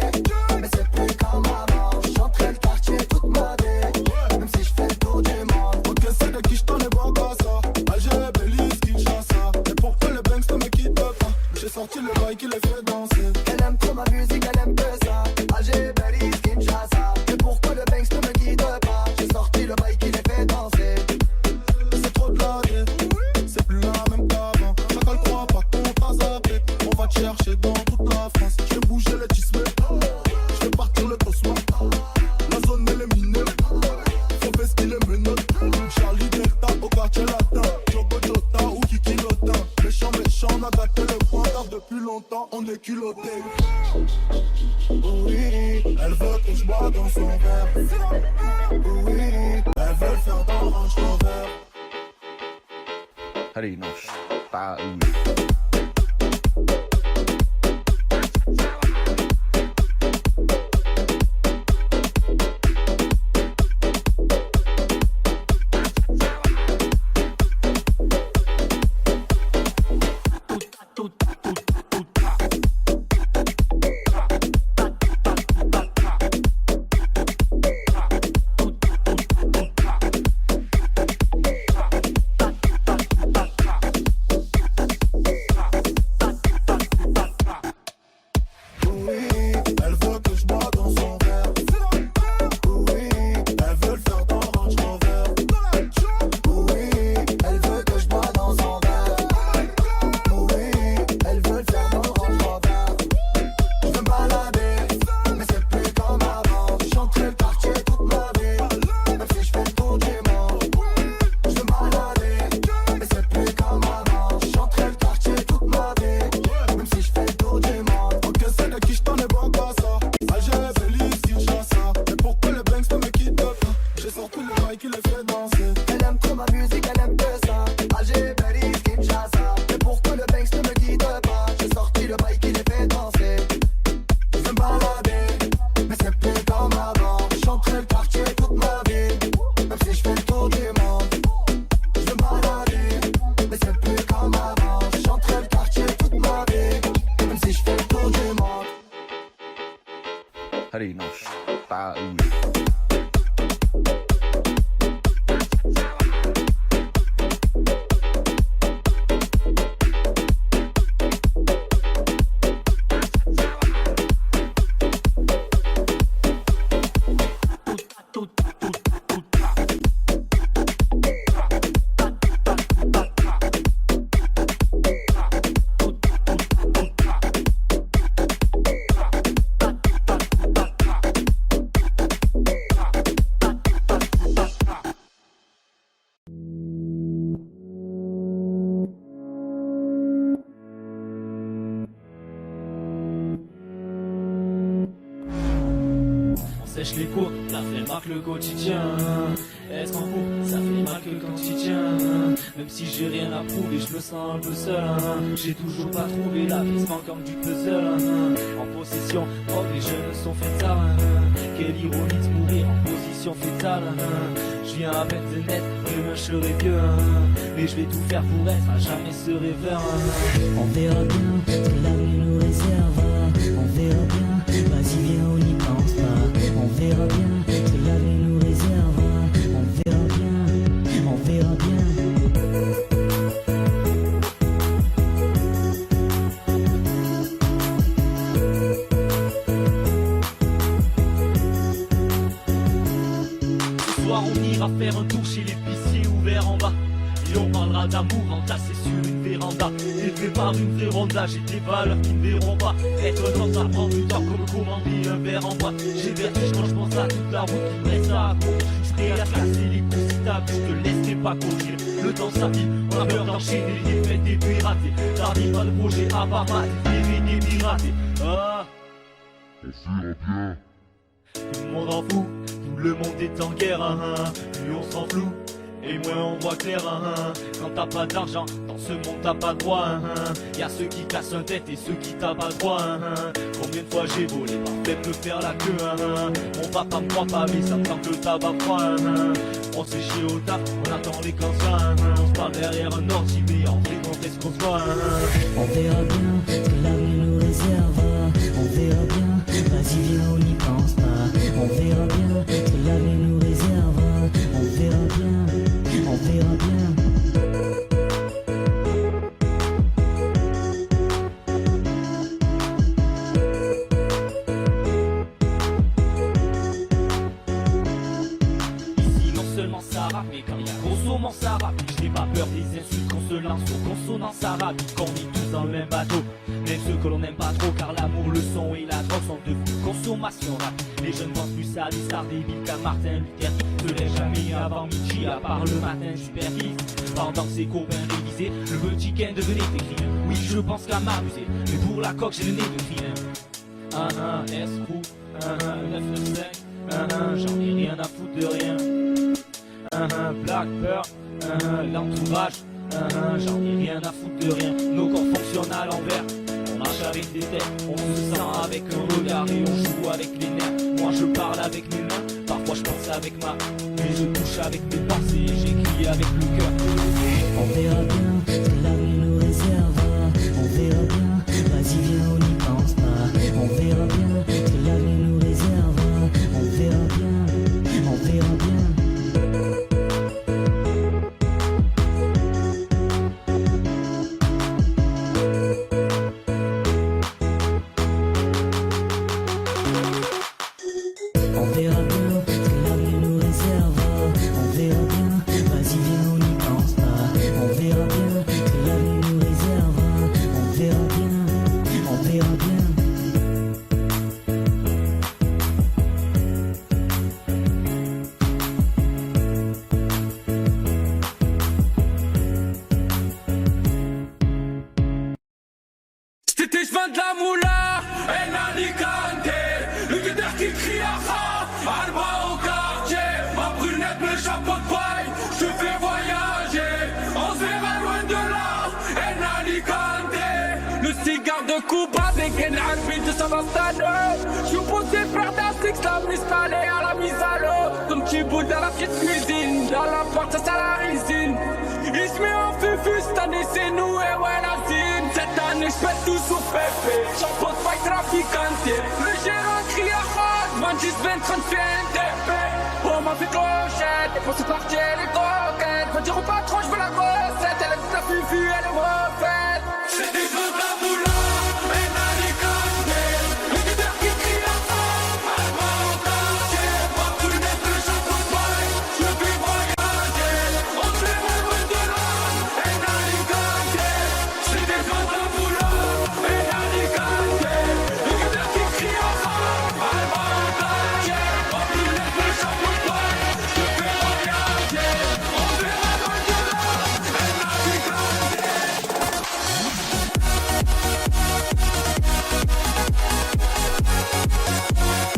[SPEAKER 11] mais c'est plus comme avant. Chanter le quartier toute ma vie, même si je fais le tour du monde.
[SPEAKER 6] Ok, c'est de qui je t'en ai bon qu'à ça. Alger, Belize, Kinshasa. Et pourquoi le Banks ne me quitte pas? J'ai sorti le bail qui les fait danser.
[SPEAKER 11] Elle aime trop ma musique, elle aime que ça. Alger, Belize, Kinshasa. Et pourquoi le Banks ne me guide pas? J'ai sorti le bail qui les fait danser.
[SPEAKER 6] C'est trop de la vie, c'est plus la même qu'avant. Chacun le croit pas qu'on t'a zappé. On va te chercher dans toute la France. Je vais bouger les tissus, je vais partir le Tosma. La zone elle est minée, faut faire ce qu'il est menottes. Charlie Delta au quartier latin. Jogo Jota ou Kiki Lotin. Méchant, méchant, on a gâté le point car depuis longtemps on est culotté.
[SPEAKER 11] Oui,
[SPEAKER 6] Elle veut que je bois dans son verre.
[SPEAKER 11] oui,
[SPEAKER 6] Elle veut le faire dans le Range Rover.
[SPEAKER 12] Allez, non, pas où.
[SPEAKER 6] Elle veut que je bois dans son verre.
[SPEAKER 11] oui,
[SPEAKER 6] Elle veut le faire dans le Range Rover.
[SPEAKER 11] oui, elle veut que je bois dans son verre. Oui, elle veut le faire dans le Range Rover. Je veux me balader, mais c'est plus comme avant. Chanter le quartier toute ma vie, même si je fais le tour du monde. Je veux me balader, mais c'est plus comme avant. Chanter le quartier toute ma vie, même si je fais le tour du monde.
[SPEAKER 6] Ok, c'est de qui je t'en ai bon qu'à ça. Alger, Belize, Kinshasa. Et pourquoi le Banks ne me quitte pas? J'ai sorti le bail qui les fait danser.
[SPEAKER 11] Elle aime trop ma musique, elle aime que ça. Alger, Belize, Kinshasa. Et pourquoi le Banks ne me guide pas? J'ai sorti le bail qui les fait danser. Je veux me balader, mais c'est plus comme avant. Chanter le quartier toute ma vie, même si je fais le tour du monde. Je veux me balader, mais c'est plus comme avant. Chanter le quartier toute ma vie, même si je fais le tour du monde.
[SPEAKER 12] Allez, non, pas où.
[SPEAKER 8] Sèche les cours, la flemme marque le quotidien. Être en couple, ça fait mal que quand tu tiens. Même si j'ai rien à prouver, je me sens un peu seul. J'ai toujours pas trouvé l'apaisement comme du puzzle. En possession, oh les jeunes sont faits tard. Quelle ironie de mourir en position fétale. Je viens à peine de naître, demain je serai vieux. Mais je vais tout faire pour être à jamais ce rêveur.
[SPEAKER 13] On verra bien ce que l'avenir nous réserve. On verra bien, vas-y viens on n'y pense pas. On verra bien ce que l'avenir nous réserve. On verra bien, on verra bien.
[SPEAKER 8] Ce soir on ira faire un tour chez l'épicier ouvert en bas.
[SPEAKER 14] Si on parlera d'amour entassé sur une véranda, élevé par une vraie ronda, j'ai des valeurs qui ne verront pas. Être un homme ça prend du temps comme commander un verre en bois. J'ai vertige quand je pense à toute la route qui me reste à accomplir. J'étais à casser les coups si t'as vu, je te laisserai pas courir. Le temps s'habille, on a peur d'enchaîner les fêtes et puis rater. T'arrives pas de projet à part mal, des piratés. Ah,
[SPEAKER 15] on fera bien.
[SPEAKER 14] tout le monde en fout, tout le monde est en guerre, plus on s'en floue, et moins on voit clair, Quand t'as pas d'argent, dans ce monde t'as pas droit, Y'a ceux qui cassent un tête et ceux qui tapent pas droit, Combien de fois j'ai volé, parfait me faire la queue, Mon papa me croit pas, mais ça me tente le tabac froid, On s'est chié au taf, on attend les cancers, On se parle derrière un ordi, mais en vrai quand est-ce qu'on se voit,
[SPEAKER 13] On verra bien ce que l'avenir nous réserve. On verra bien, vas-y viens on n'y pense pas. On verra bien ce que l'avenir nous réserve. On verra bien, on verra bien.
[SPEAKER 14] Ici non seulement ça rappe, mais quand il y a consommant ça rappe. Je n'ai pas peur des insultes qu'on se lance aux consonances arabes. Qu'on est tous dans le même bateau, même ceux que l'on n'aime pas trop. Car l'amour, le son et la drogue sont devenus consommation rap. Les jeunes pensent plus à des stars débiles qu'à Martin Luther. Se lève jamais avant midi, à part le matin supervise. Pendant que ses copains révisaient, le petit Ken devenait écrivain. Oui, je pense qu'à m'amuser, mais pour la coque j'ai le nez de vilain. Escroc, 995, j'en ai rien à foutre de rien. Black Pearl, l'entourage, j'en ai rien à foutre de rien. Nos corps fonctionnent à l'envers. On marche avec des têtes, on se sent avec un regard et on joue avec les nerfs. Moi je parle avec mes mains, parfois je pense avec ma, mais je touche avec mes pensées, j'écris avec le cœur.
[SPEAKER 13] On verra bien ce que l'avenir nous réserve. On verra bien, vas-y viens on n'y pense pas. On verra bien ce que l'avenir nous réserve. On verra bien, on verra bien. On verra bien ce que l'avenir nous réserve. On verra bien, vas-y viens on n'y pense pas. On verra bien ce que l'avenir nous réserve. On verra bien, on verra bien.
[SPEAKER 3] C'était chemin de la moula, El Alicante. Le guetteur qui crie à ça, Alba au quartier. Ma brunette, le chapeau de paille, je te fais voyager. On se verra loin de là, El Alicante. Le cigare de Cuba avec un habit de Savastano. Je suis posé faire d'un six, la mise palais à la mise à l'eau. Comme tu boules dans la petite cuisine, dans la porte, ça sent la résine. Il se met en fufu, cette année c'est nous et ouais la zine. Cette année j'pète tout sur Pépé, j'en pose pas traficante. Le gérant crie à hot, 26, 20, 30 fait un TP. On m'a fait clochette, et pour se partir les coquettes. Faut dire au patron j'veux la recette, elle a toute la fufu, elle est refaite. C'est des choses de la moula, El Alicante. Le guetteur qui crie à ça, Alba au quartier. Ma brunette, le chapeau de paille, je te fais voyager. On se verra loin de là, El Alicante. C'est des choses de la moula, El Alicante. Le guetteur qui crie à ça, Alba au quartier. Ma brunette, le chapeau de paille, je te fais voyager. On se verra loin de là, El Alicante. C'était pas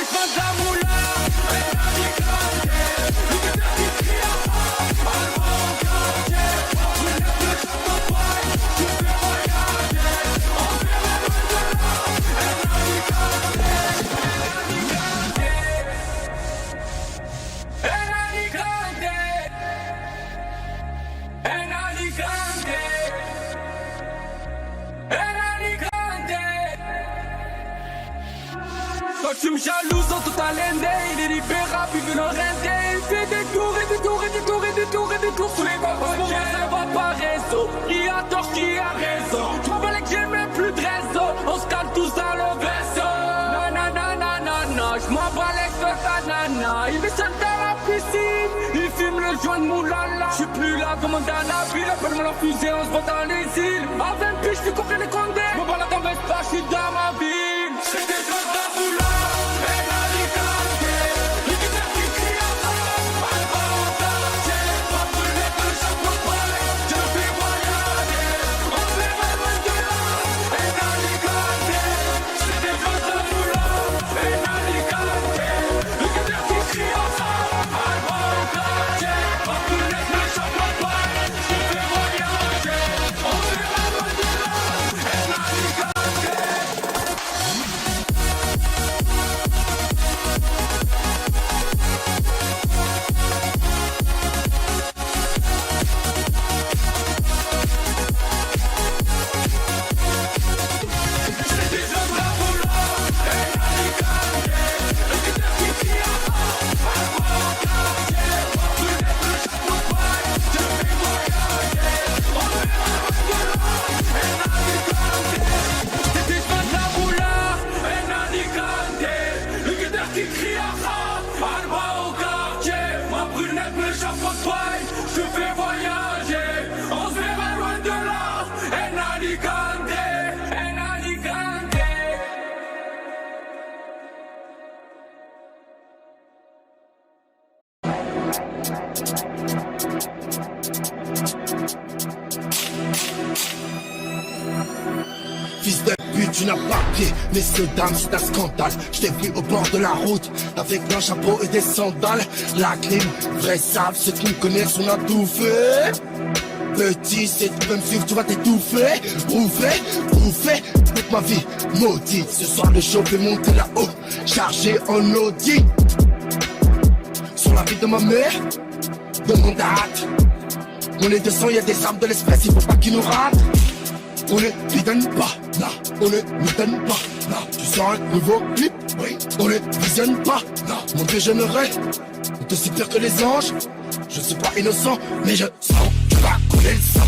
[SPEAKER 3] de la moula, El Alicante. Le guetteur qui crie à ça, Alba au quartier. Ma brunette, le chapeau de paille, je te fais voyager. On se verra loin de là, El Alicante. El Alicante. El Alicante. El Alicante. Quand tu me jalouses en toute lende, il est libérable, il veut le render. Il fait des tours et des tours et des tours et des tours et des tours sous les balles. Ça va pas réseau, qui a tort, qui a raison. Je m'en bats que j'ai même plus de réseau, on se calme tous dans le vaisseau.
[SPEAKER 16] Montana, commandant la ville, appelle-moi la fusée, on se voit dans les îles. À 20 piges, tu courais les condés. Me balade en Vespa, je suis dans ma ville. C'est des gosses d'Aboula, et l'Alicante. L'univers qui crie à ça, elle va en quartier. Pas brûler que chaque fois pareil, je le fais voyager. On verra loin de là, et l'Alicante. C'est des gosses d'Aboula, et l'Alicante. L'univers qui crie à ça, elle va en quartier. Pas brûler que chaque fois pareil, je le fais voyager. On verra loin de là, et l'Alicante. Je fais voyager, on se verra loin de là. En Alicante, en Alicante.
[SPEAKER 17] Fils de pute, tu n'as pas pied, messieurs, dames, c'est un scandale. Je t'ai vu au bord de la route, avec un chapeau et des sandales. La clim, vrai savent, ceux qui me connaissent, on a tout fait. Petit, si tu peux me suivre, tu vas t'étouffer. Bouffé, toute ma vie maudite. Ce soir, le show fait monter là-haut, chargé en Audi. Sur la vie de ma mère, de mon date. On est 200, y'a des armes de l'espèce, il faut pas qu'ils nous ratent. On ne lui donne pas, là, on ne lui donne pas, là. Tu sors un nouveau clip, oui, on ne visionne pas, là. Mon Dieu, j'aimerais être aussi pire que les anges. Je suis pas innocent, mais je sens, tu vas couler le sang.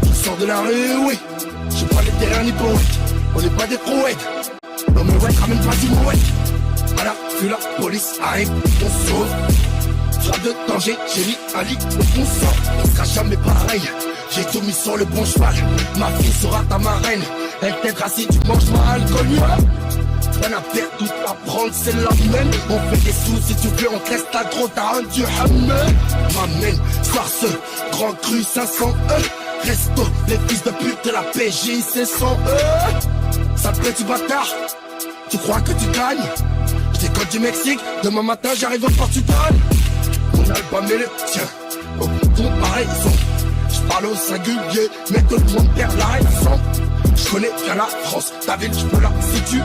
[SPEAKER 17] Je sors de la rue, oui. Je suis pas les terrains ni poètes, on n'est pas des prouettes. Non mais ouais, ramène pas du mouette. Voilà, puis la police arrive, on sauve. Frappe de danger, j'ai mis un lit au bon sang. On sera jamais pareil. J'ai tout mis sur le bon cheval. Ma fille sera ta marraine. Elle t'aidera si tu manges mal connu. Rien à perdre, tout à prendre, c'est la même. On fait des sous si tu veux, on te laisse ta gros t'as un du hammer. M'amène, soir ce grand cru 500 Resto, les fils de pute de la PJ, c'est 100 Ça te plaît du bâtard? Tu crois que tu gagnes? Je décolle du Mexique, demain matin j'arrive au Portugal. Mon album est le tien, au bouton pareil son. Je parle au singulier, mais tout le monde perd la raison. Je connais bien la France, ta ville, je peux la situer.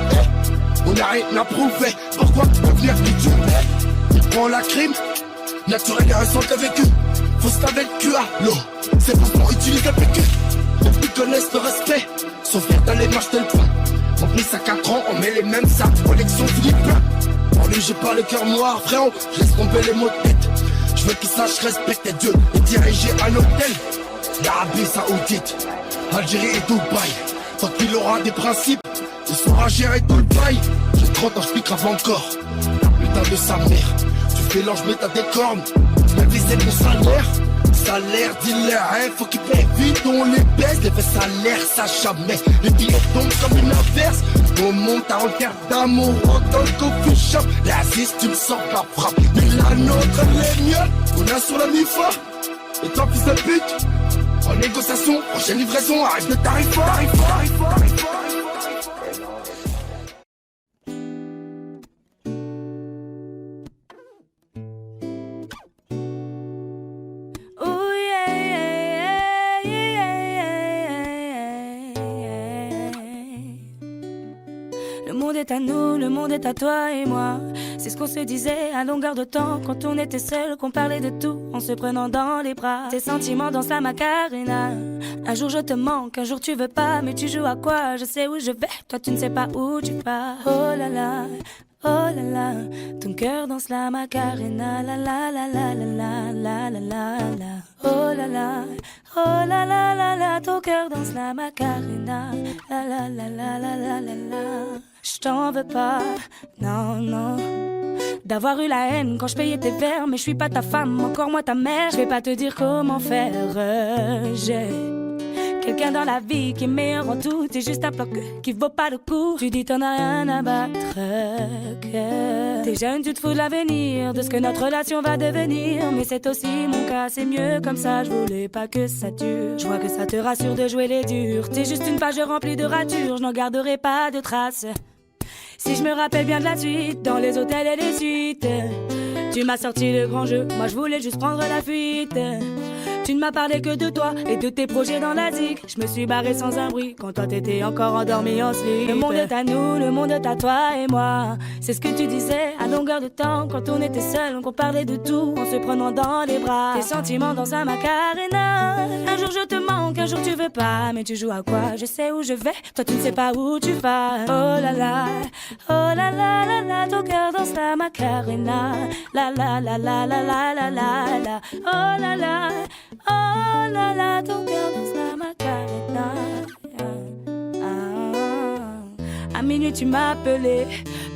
[SPEAKER 17] On n'a rien à prouver, pourquoi devenir qui tu es? Il prend la crime, naturel et récent le vécu. Faut se laver le cul à l'eau, c'est pour utiliser le PQ. Les plus connaissent le respect, sont fiers d'aller m'acheter le pain. On glisse à 4 ans, on met les mêmes sacs, collection Philippe. Pour lui j'ai pas le cœur noir, frérot, je laisse tomber les mots de tête. Je veux qu'il sache respecter Dieu et diriger un hôtel. L'Arabie Saoudite, Algérie et Dubaï. Tant qu'il aura des principes, il saura gérer tout le bail. J'ai 30 ans, je pique grave encore. Putain de sa mère, tu fais l'ange mais t'as des cornes. Même viser mon salaire, salaire, dealer, hein, faut qu'il paye vite, on les baisse. Les faits salaires, ça jamais. Les billets tombent comme une inverse. On monte à regard d'amour dans le coffee shop. L'Aziz, tu me sors la frappe. Mais la nôtre, elle est mieux. On a sur la MIFA. Et toi, fils de pute, en négociation, prochaine livraison, arrive de tarif fort.
[SPEAKER 2] Le monde est à nous, le monde est à toi et moi. C'est ce qu'on se disait à longueur de temps quand on était seul, qu'on parlait de tout en se prenant dans les bras. Tes sentiments dansent la Macarena. Un jour je te manque, un jour tu veux pas, mais tu joues à quoi? Je sais où je vais, toi tu ne sais pas où tu pars. Oh là là, oh là là, ton cœur danse la Macarena. La la la la la la la la la la. Oh là là, oh là là la la, ton cœur danse la Macarena. La la la la la la la la. Je t'en veux pas, non non. d'avoir eu la haine quand je payais tes verres. Mais je suis pas ta femme, encore moins ta mère. Je vais pas te dire comment faire. J'ai quelqu'un dans la vie qui est meilleur en tout. T'es juste un bloc qui vaut pas le coup. Tu dis t'en as rien à battre. T'es jeune, tu te fous de l'avenir, de ce que notre relation va devenir. Mais c'est aussi mon cas, c'est mieux comme ça. Je voulais pas que ça dure. Je vois que ça te rassure de jouer les durs. T'es juste une page remplie de ratures. Je n'en garderai pas de traces. Si je me rappelle bien de la suite, dans les hôtels et les suites, tu m'as sorti le grand jeu, moi je voulais juste prendre la fuite. Tu ne m'as parlé que de toi et de tes projets dans la zig. Je me suis barré sans un bruit quand toi t'étais encore endormi en slip. Le monde est à nous, le monde est à toi et moi. C'est ce que tu disais à longueur de temps quand on était seul, qu'on parlait de tout en se prenant dans les bras. Tes sentiments dans un Macarena. Un jour je te manque, un jour tu veux pas. Mais tu joues à quoi? Je sais où je vais, toi tu ne sais pas où tu vas. Oh là là, oh là là là là, ton cœur danse la Macarena. La la la la la la la la la. Oh là là, oh là là, ton cœur danse la Macarena. À minuit tu m'as appelé,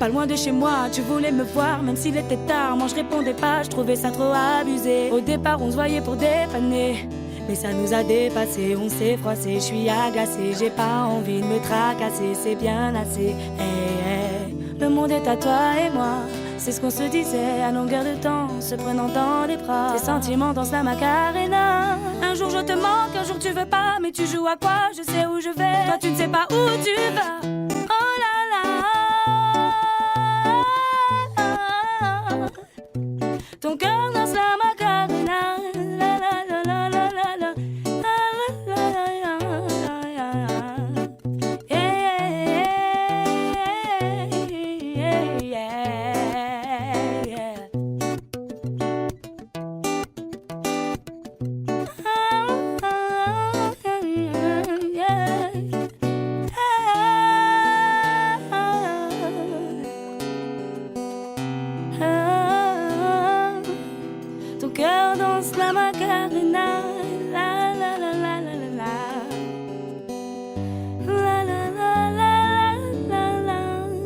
[SPEAKER 2] pas loin de chez moi, tu voulais me voir même s'il était tard. Moi je répondais pas, je trouvais ça trop abusé. Au départ on se voyait pour dépanner, mais ça nous a dépassé, on s'est froissé. Je suis agacée, j'ai pas envie de me tracasser, c'est bien assez. Hey, hey. Le monde est à toi et moi, c'est ce qu'on se disait à longueur de temps, se prenant dans les bras. Tes sentiments dansent la Macarena. Un jour je te manque, un jour tu veux pas. Mais tu joues à quoi? Je sais où je vais, toi tu ne sais pas où tu vas. Oh là là, ton cœur danse la Macarena. La la la la la la la. Ton cœur danse la Macarena. La la la la la la la. La la la la la la la la.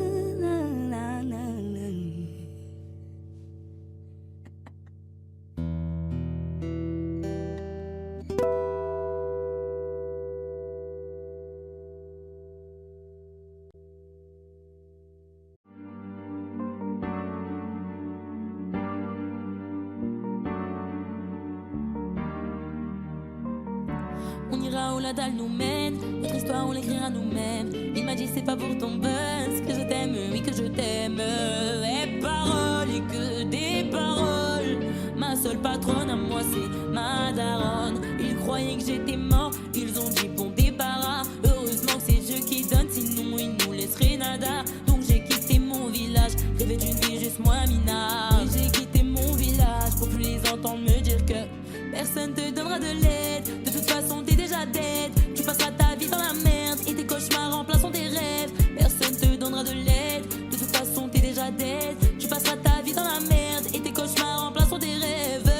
[SPEAKER 18] On ira où la dalle nous mène, notre histoire on l'écrira nous-mêmes. Il m'a dit c'est pas pour ton buzz que je t'aime, oui que je t'aime. Et paroles et que des paroles. Ma seule patronne à moi c'est ma daronne. Ils croyaient que j'étais mort, ils ont dit bon débarras. Heureusement que c'est Dieu qui donne, sinon ils nous laisseraient nada. Donc j'ai quitté mon village, rêvé d'une vie juste moins minable. J'ai quitté mon village pour plus les entendre me dire que personne te donnera de l'aide. De toute façon t'es déjà dead. Tu passeras ta vie dans la merde et tes cauchemars remplaceront tes rêves. Personne te donnera de l'aide. De toute façon t'es déjà dead. Tu passeras ta vie dans la merde et tes cauchemars remplaceront tes rêves.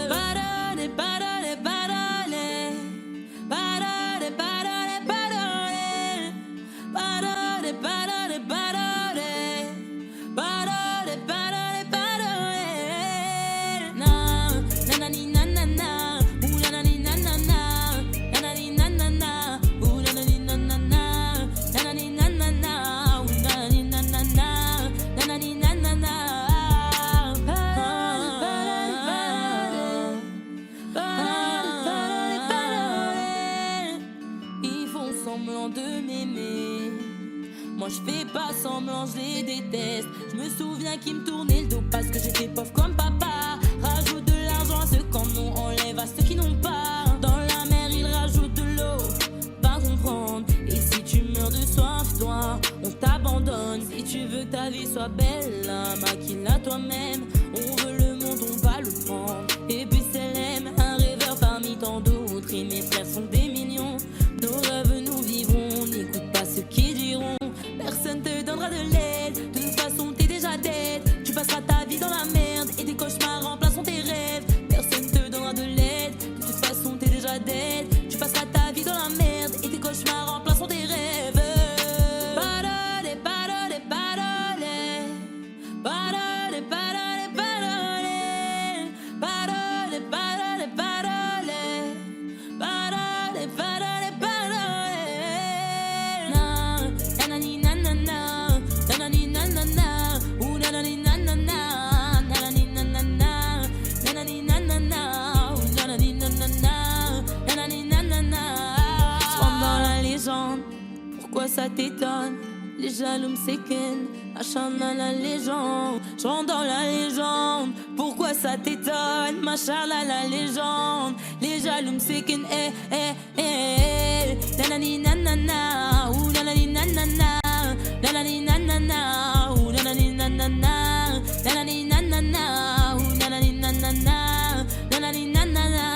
[SPEAKER 18] Parole, parole, parole. Parole, parole, parole. Parole, parole, parole. Parole, parole, parole. Na, nanani, nanana. Moi je fais pas semblant, je les déteste. Je me souviens qu'ils me tournaient le dos parce que j'étais pauvre comme papa. Rajoute de l'argent à ceux qui en ont, enlève à ceux qui n'ont pas. Dans la mer ils rajoutent de l'eau, pas comprendre. Et si tu meurs de soif, toi, on t'abandonne. Si tu veux que ta vie soit belle, maquille-la toi-même. On veut le monde, on va le prendre. Et puis c'est l'aime, un rêveur parmi tant d'autres. Et mes frères sont des millions. Nos rêves nous vivrons, n'écoute pas ceux qui diront. Personne te donnera de l'aide. De toute façon t'es déjà dead. Tu passeras ta vie dans la merde et tes cauchemars remplaceront tes rêves. Personne te donnera de l'aide. De toute façon t'es déjà dead. Tu passeras ta vie dans la merde et tes cauchemars remplaceront tes rêves. Parole, parole, parole. Parole, légende. Pourquoi ça t'étonne? Les jaloux me séquennent, machin dans la légende. J'rentre dans la légende. Pourquoi ça t'étonne? Machin dans la légende. Les jaloux me séquennent, nanani nanana, ou nanani nanana, nanani nanana, ou nanani nanana, nanani nanana, ou nanani nanana, nanani nanana.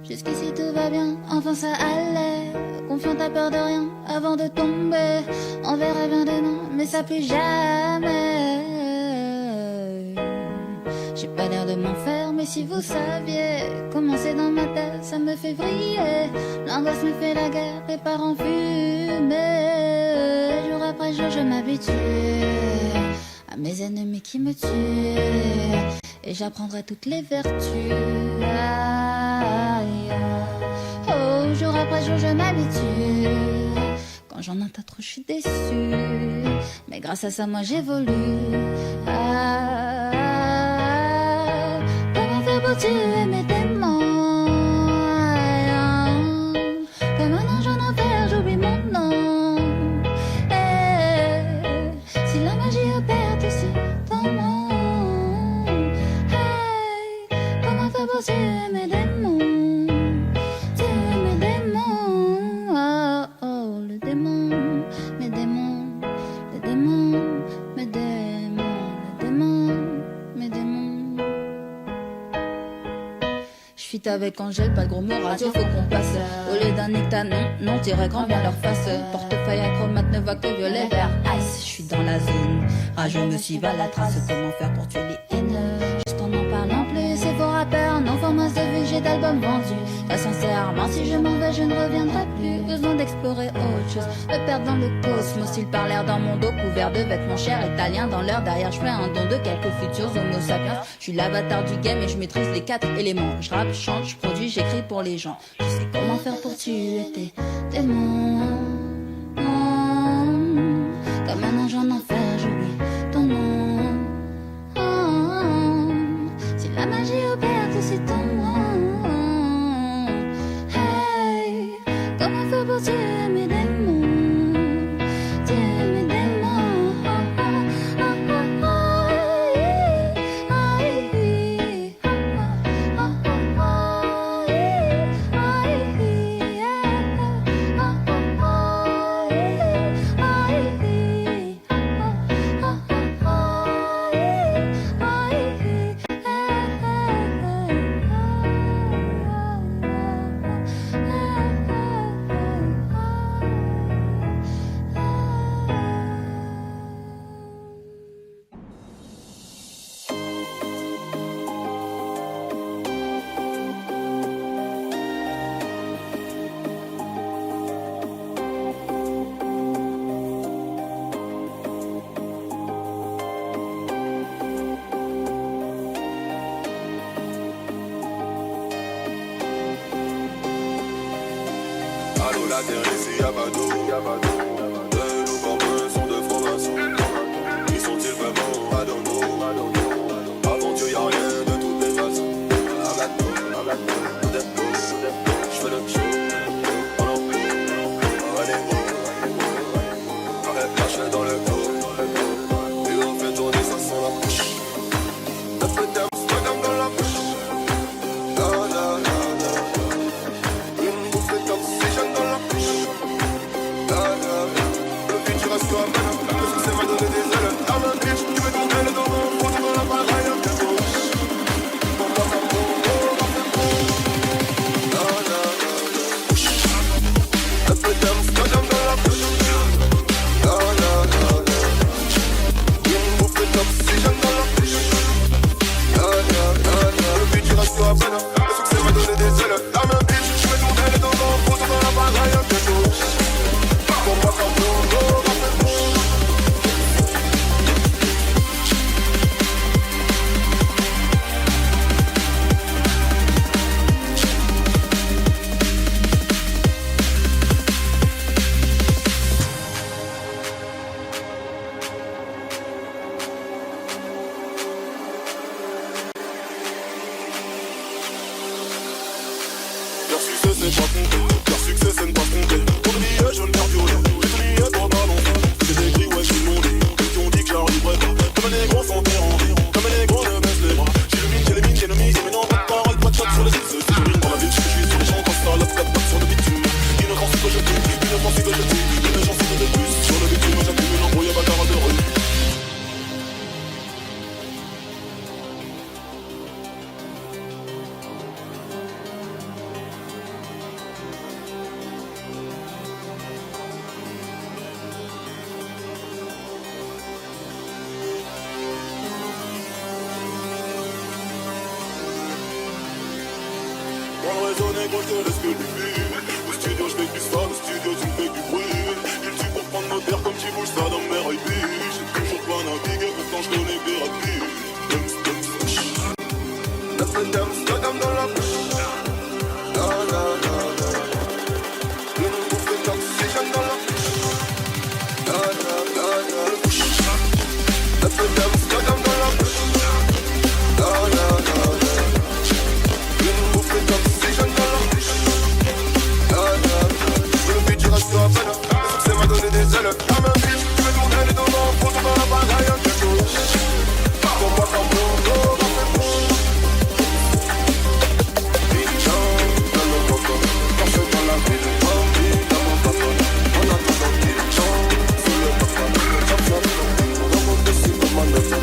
[SPEAKER 19] Jusqu'ici tout va bien, enfin ça allait. Confiant, t'as peur de rien avant de tomber. On verrait bien demain, mais ça plus jamais. J'ai pas l'air de m'en faire, mais si vous saviez comment c'est dans ma tête, ça me fait vriller. L'angoisse me fait la guerre, prépare en fumée. Jour après jour, je m'habitue à mes ennemis qui me tuent. Et j'apprendrai toutes les vertus. Aïe. Oh, jour après jour, je m'habitue. Quand j'en entends trop, je suis déçue. Mais grâce à ça, moi j'évolue. Comment faire pour tuer mes démons? Comme un ange en enfer, j'oublie mon nom. Si la magie opère tout si dans mon. Comment faire pour tuer mes démons? Tuer mes démons. Oh, oh, le démon, mes démons, les démons, mes démons.
[SPEAKER 20] fit avec Angèle, pas de gros mots radio, faut qu'on passe. Au lieu d'un nectar, non, t'irais grand bien leur face. Portefeuille acromate ne voit que violet, vert, ice. Je suis dans la zone, rageux me suivent à la trace. Comment faire pour tuer les haineux? Juste en parlant plus, c'est pour rappeurs, non format de vue, j'ai d'albums vendus. Pas sincèrement, si je m'en vais, je ne reviendrai plus. Besoin d'explorer autre chose, me perdre dans le cosmos. Ils parlèrent dans mon dos, couvert de vêtements chers italiens. Dans l'heure derrière, je fais un don de quelques futurs homo sapiens. Je suis l'avatar du game et je maîtrise les 4 éléments. Je rappe, chante, je produis, j'écris pour les gens. Je sais comment faire pour tuer tes démons. Comme un ange en enfer, j'oublie ton nom. Si la magie opère, que c'est ton nom. Hey, comment faire pour tuer mes démons? Tuer mes démons.
[SPEAKER 5] La terre ici y'a pas d'eau, de nos corps sont de francs-maçons. Qui sont-ils vraiment? I don't know. Avant Dieu y'a rien de toutes les façons. J'fais le show. Arrête lâche dans le dos. Et on fait tourner ça sans la bouche. Un peu d'Amsterdam dans la bouche. Une bouffée d'oxygène dans la bouche. Le futur reste comme le succès m'a donné des ailes. La main bitch, tu veux tomber le dos. Faut te la pareille un peu. Pour moi ça vaut. Un peu d'Amsterdam dans la bouche. Une bouffée d'oxygène dans la bouche. Le futur reste comme le succès m'a donné des ailes. La main bitch, tu veux tomber le dos. Faut te la pareille un peu. Pour moi ça vaut. Leur succès c'est pas compter, leur succès c'est ne pas se compter. Pour le billet jaune vert violet, j'ai tout billet pour balancer. J'ai écrit ouais j'ai demandé, ceux qui ont dit que j'arriverais pas. Comme un négro sans terrain, comme un négro ne baisse les bras. J'ai le mine, j'ai les mines, j'ai le mise, mais non pas de parole, pas de chat sur les sites. C'est je rime dans la ville, je suis sur les champs, quand ça lave 4 pattes sur le bitume. Une offense que je tue, une offense que je tue, une chance de plus. Sur le bitume j'appuie une embrouille à bagarre de rue. Pour raisonner, gros, je te laisse que du fil. Au studio, je fais que du sale, au studio, tu me fais que du bruit. Il tue pour prendre nos terres comme tu bouges ça dans mes rails. J'ai toujours pas navigué, pourtant je connais bien rapide. Un peu d'Amsterdam dans la bouche. Une bouffée d'oxygène dans la bouche. Un peu d'Amsterdam dans la bouche. Une bouffée d'oxygène dans la bouche. Le futur reste à peine. Le succès m'a donné des ailes. La main bitch, tu veux tourner les dos. Faut tomber la bagaille un peu. Pour moi ça vaut. On a tout sorti, sous le papa, on a tout sorti, on a tout sorti,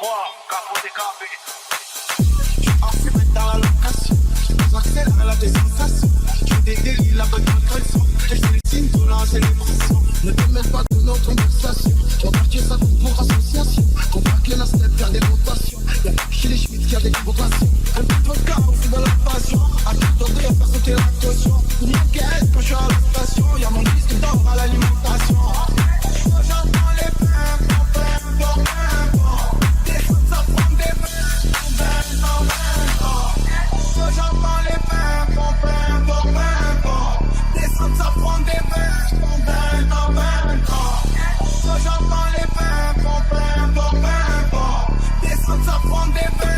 [SPEAKER 10] moi, capot des capés.
[SPEAKER 17] Enfermé dans la location, j'accélère la désensations. Je dégueule la bonne collection. Et je fais le signe de la célébration. Ne te mêle pas de notre conversation. On partit ça pour association. On voit que la step qui a des rotations. Y'a chez les Schmitt qui a des vibrations. Un petit peu de chaos, c'est de la passion. À tout temps de faire sauter la caution. Une enquête quand je suis à la station. Y'a mon disque d'or à l'alimentation. J'entends les pains, des fois ça prend des pains, j'entends les pains, des fois ça prend des pains, j'entends les pains, des fois ça prend des pains,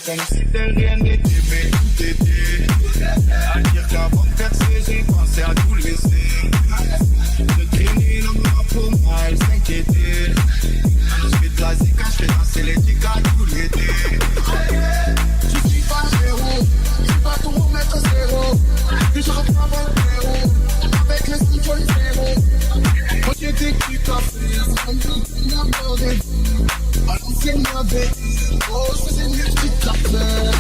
[SPEAKER 10] comme si de rien n'était, mais tout était. À dire qu'avant de percer, j'ai pensé à tout laisser. De traîner l'amour pour moi, elle s'inquiétait. Je fais de la zik quand je fais danser les tics à tout l'été.
[SPEAKER 17] Je suis pas zéro, je suis pas ton maître zéro. Et je reprends mon héros, avec le style pour le zéro. Quand j'étais du café, c'est comme tout le monde abordait. Balancez ma bêtise, oh je faisais une petite affaire.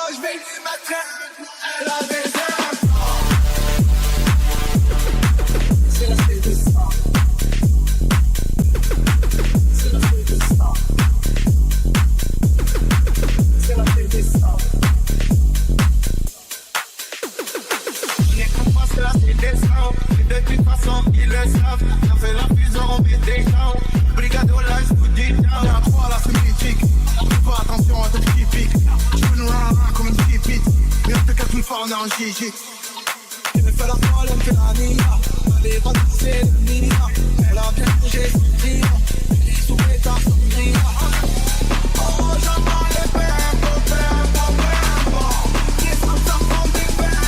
[SPEAKER 10] Je vais lui mettre elle a des
[SPEAKER 17] C'est la fête de ça. C'est la fête de ça. C'est la fête de ça.
[SPEAKER 10] On est qu'on passe là, c'est des sounds. Et de toute façon, ils le savent. Ça fait la fusion, on met des gens. Brigade au live, tout dit down.
[SPEAKER 17] On est à 3 là, c'est mythique. Fais pas attention à ton petit pic. Je veux nous rara comme une petite bite. Mais on te casse une fois, on est en Gigi. Elle me fait la folle, elle me fait la nia. Elle va danser le nia. Elle a bien bougé son nia. Elle est sous pétard, son nia.
[SPEAKER 10] Oh, j'entends les pains, des fois ça prend des pains,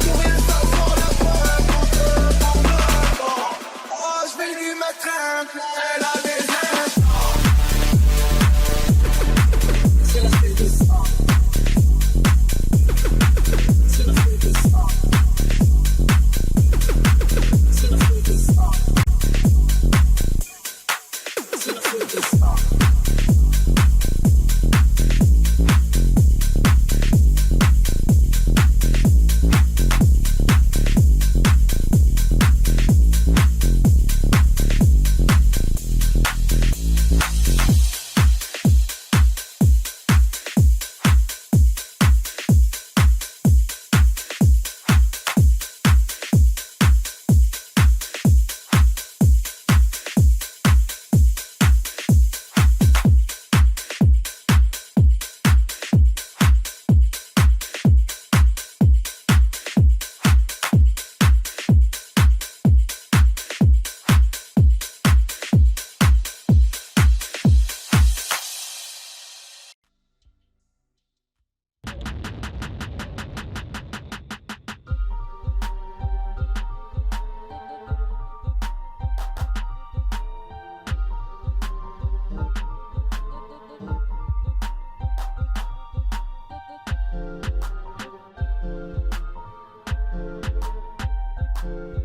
[SPEAKER 10] pour rien ça sort le pain, oh, je vais lui mettre un plan, elle a des
[SPEAKER 17] C'est la fête de ça. C'est la fête de ça. C'est la fête de ça. C'est la fête de ça.
[SPEAKER 1] Thank you.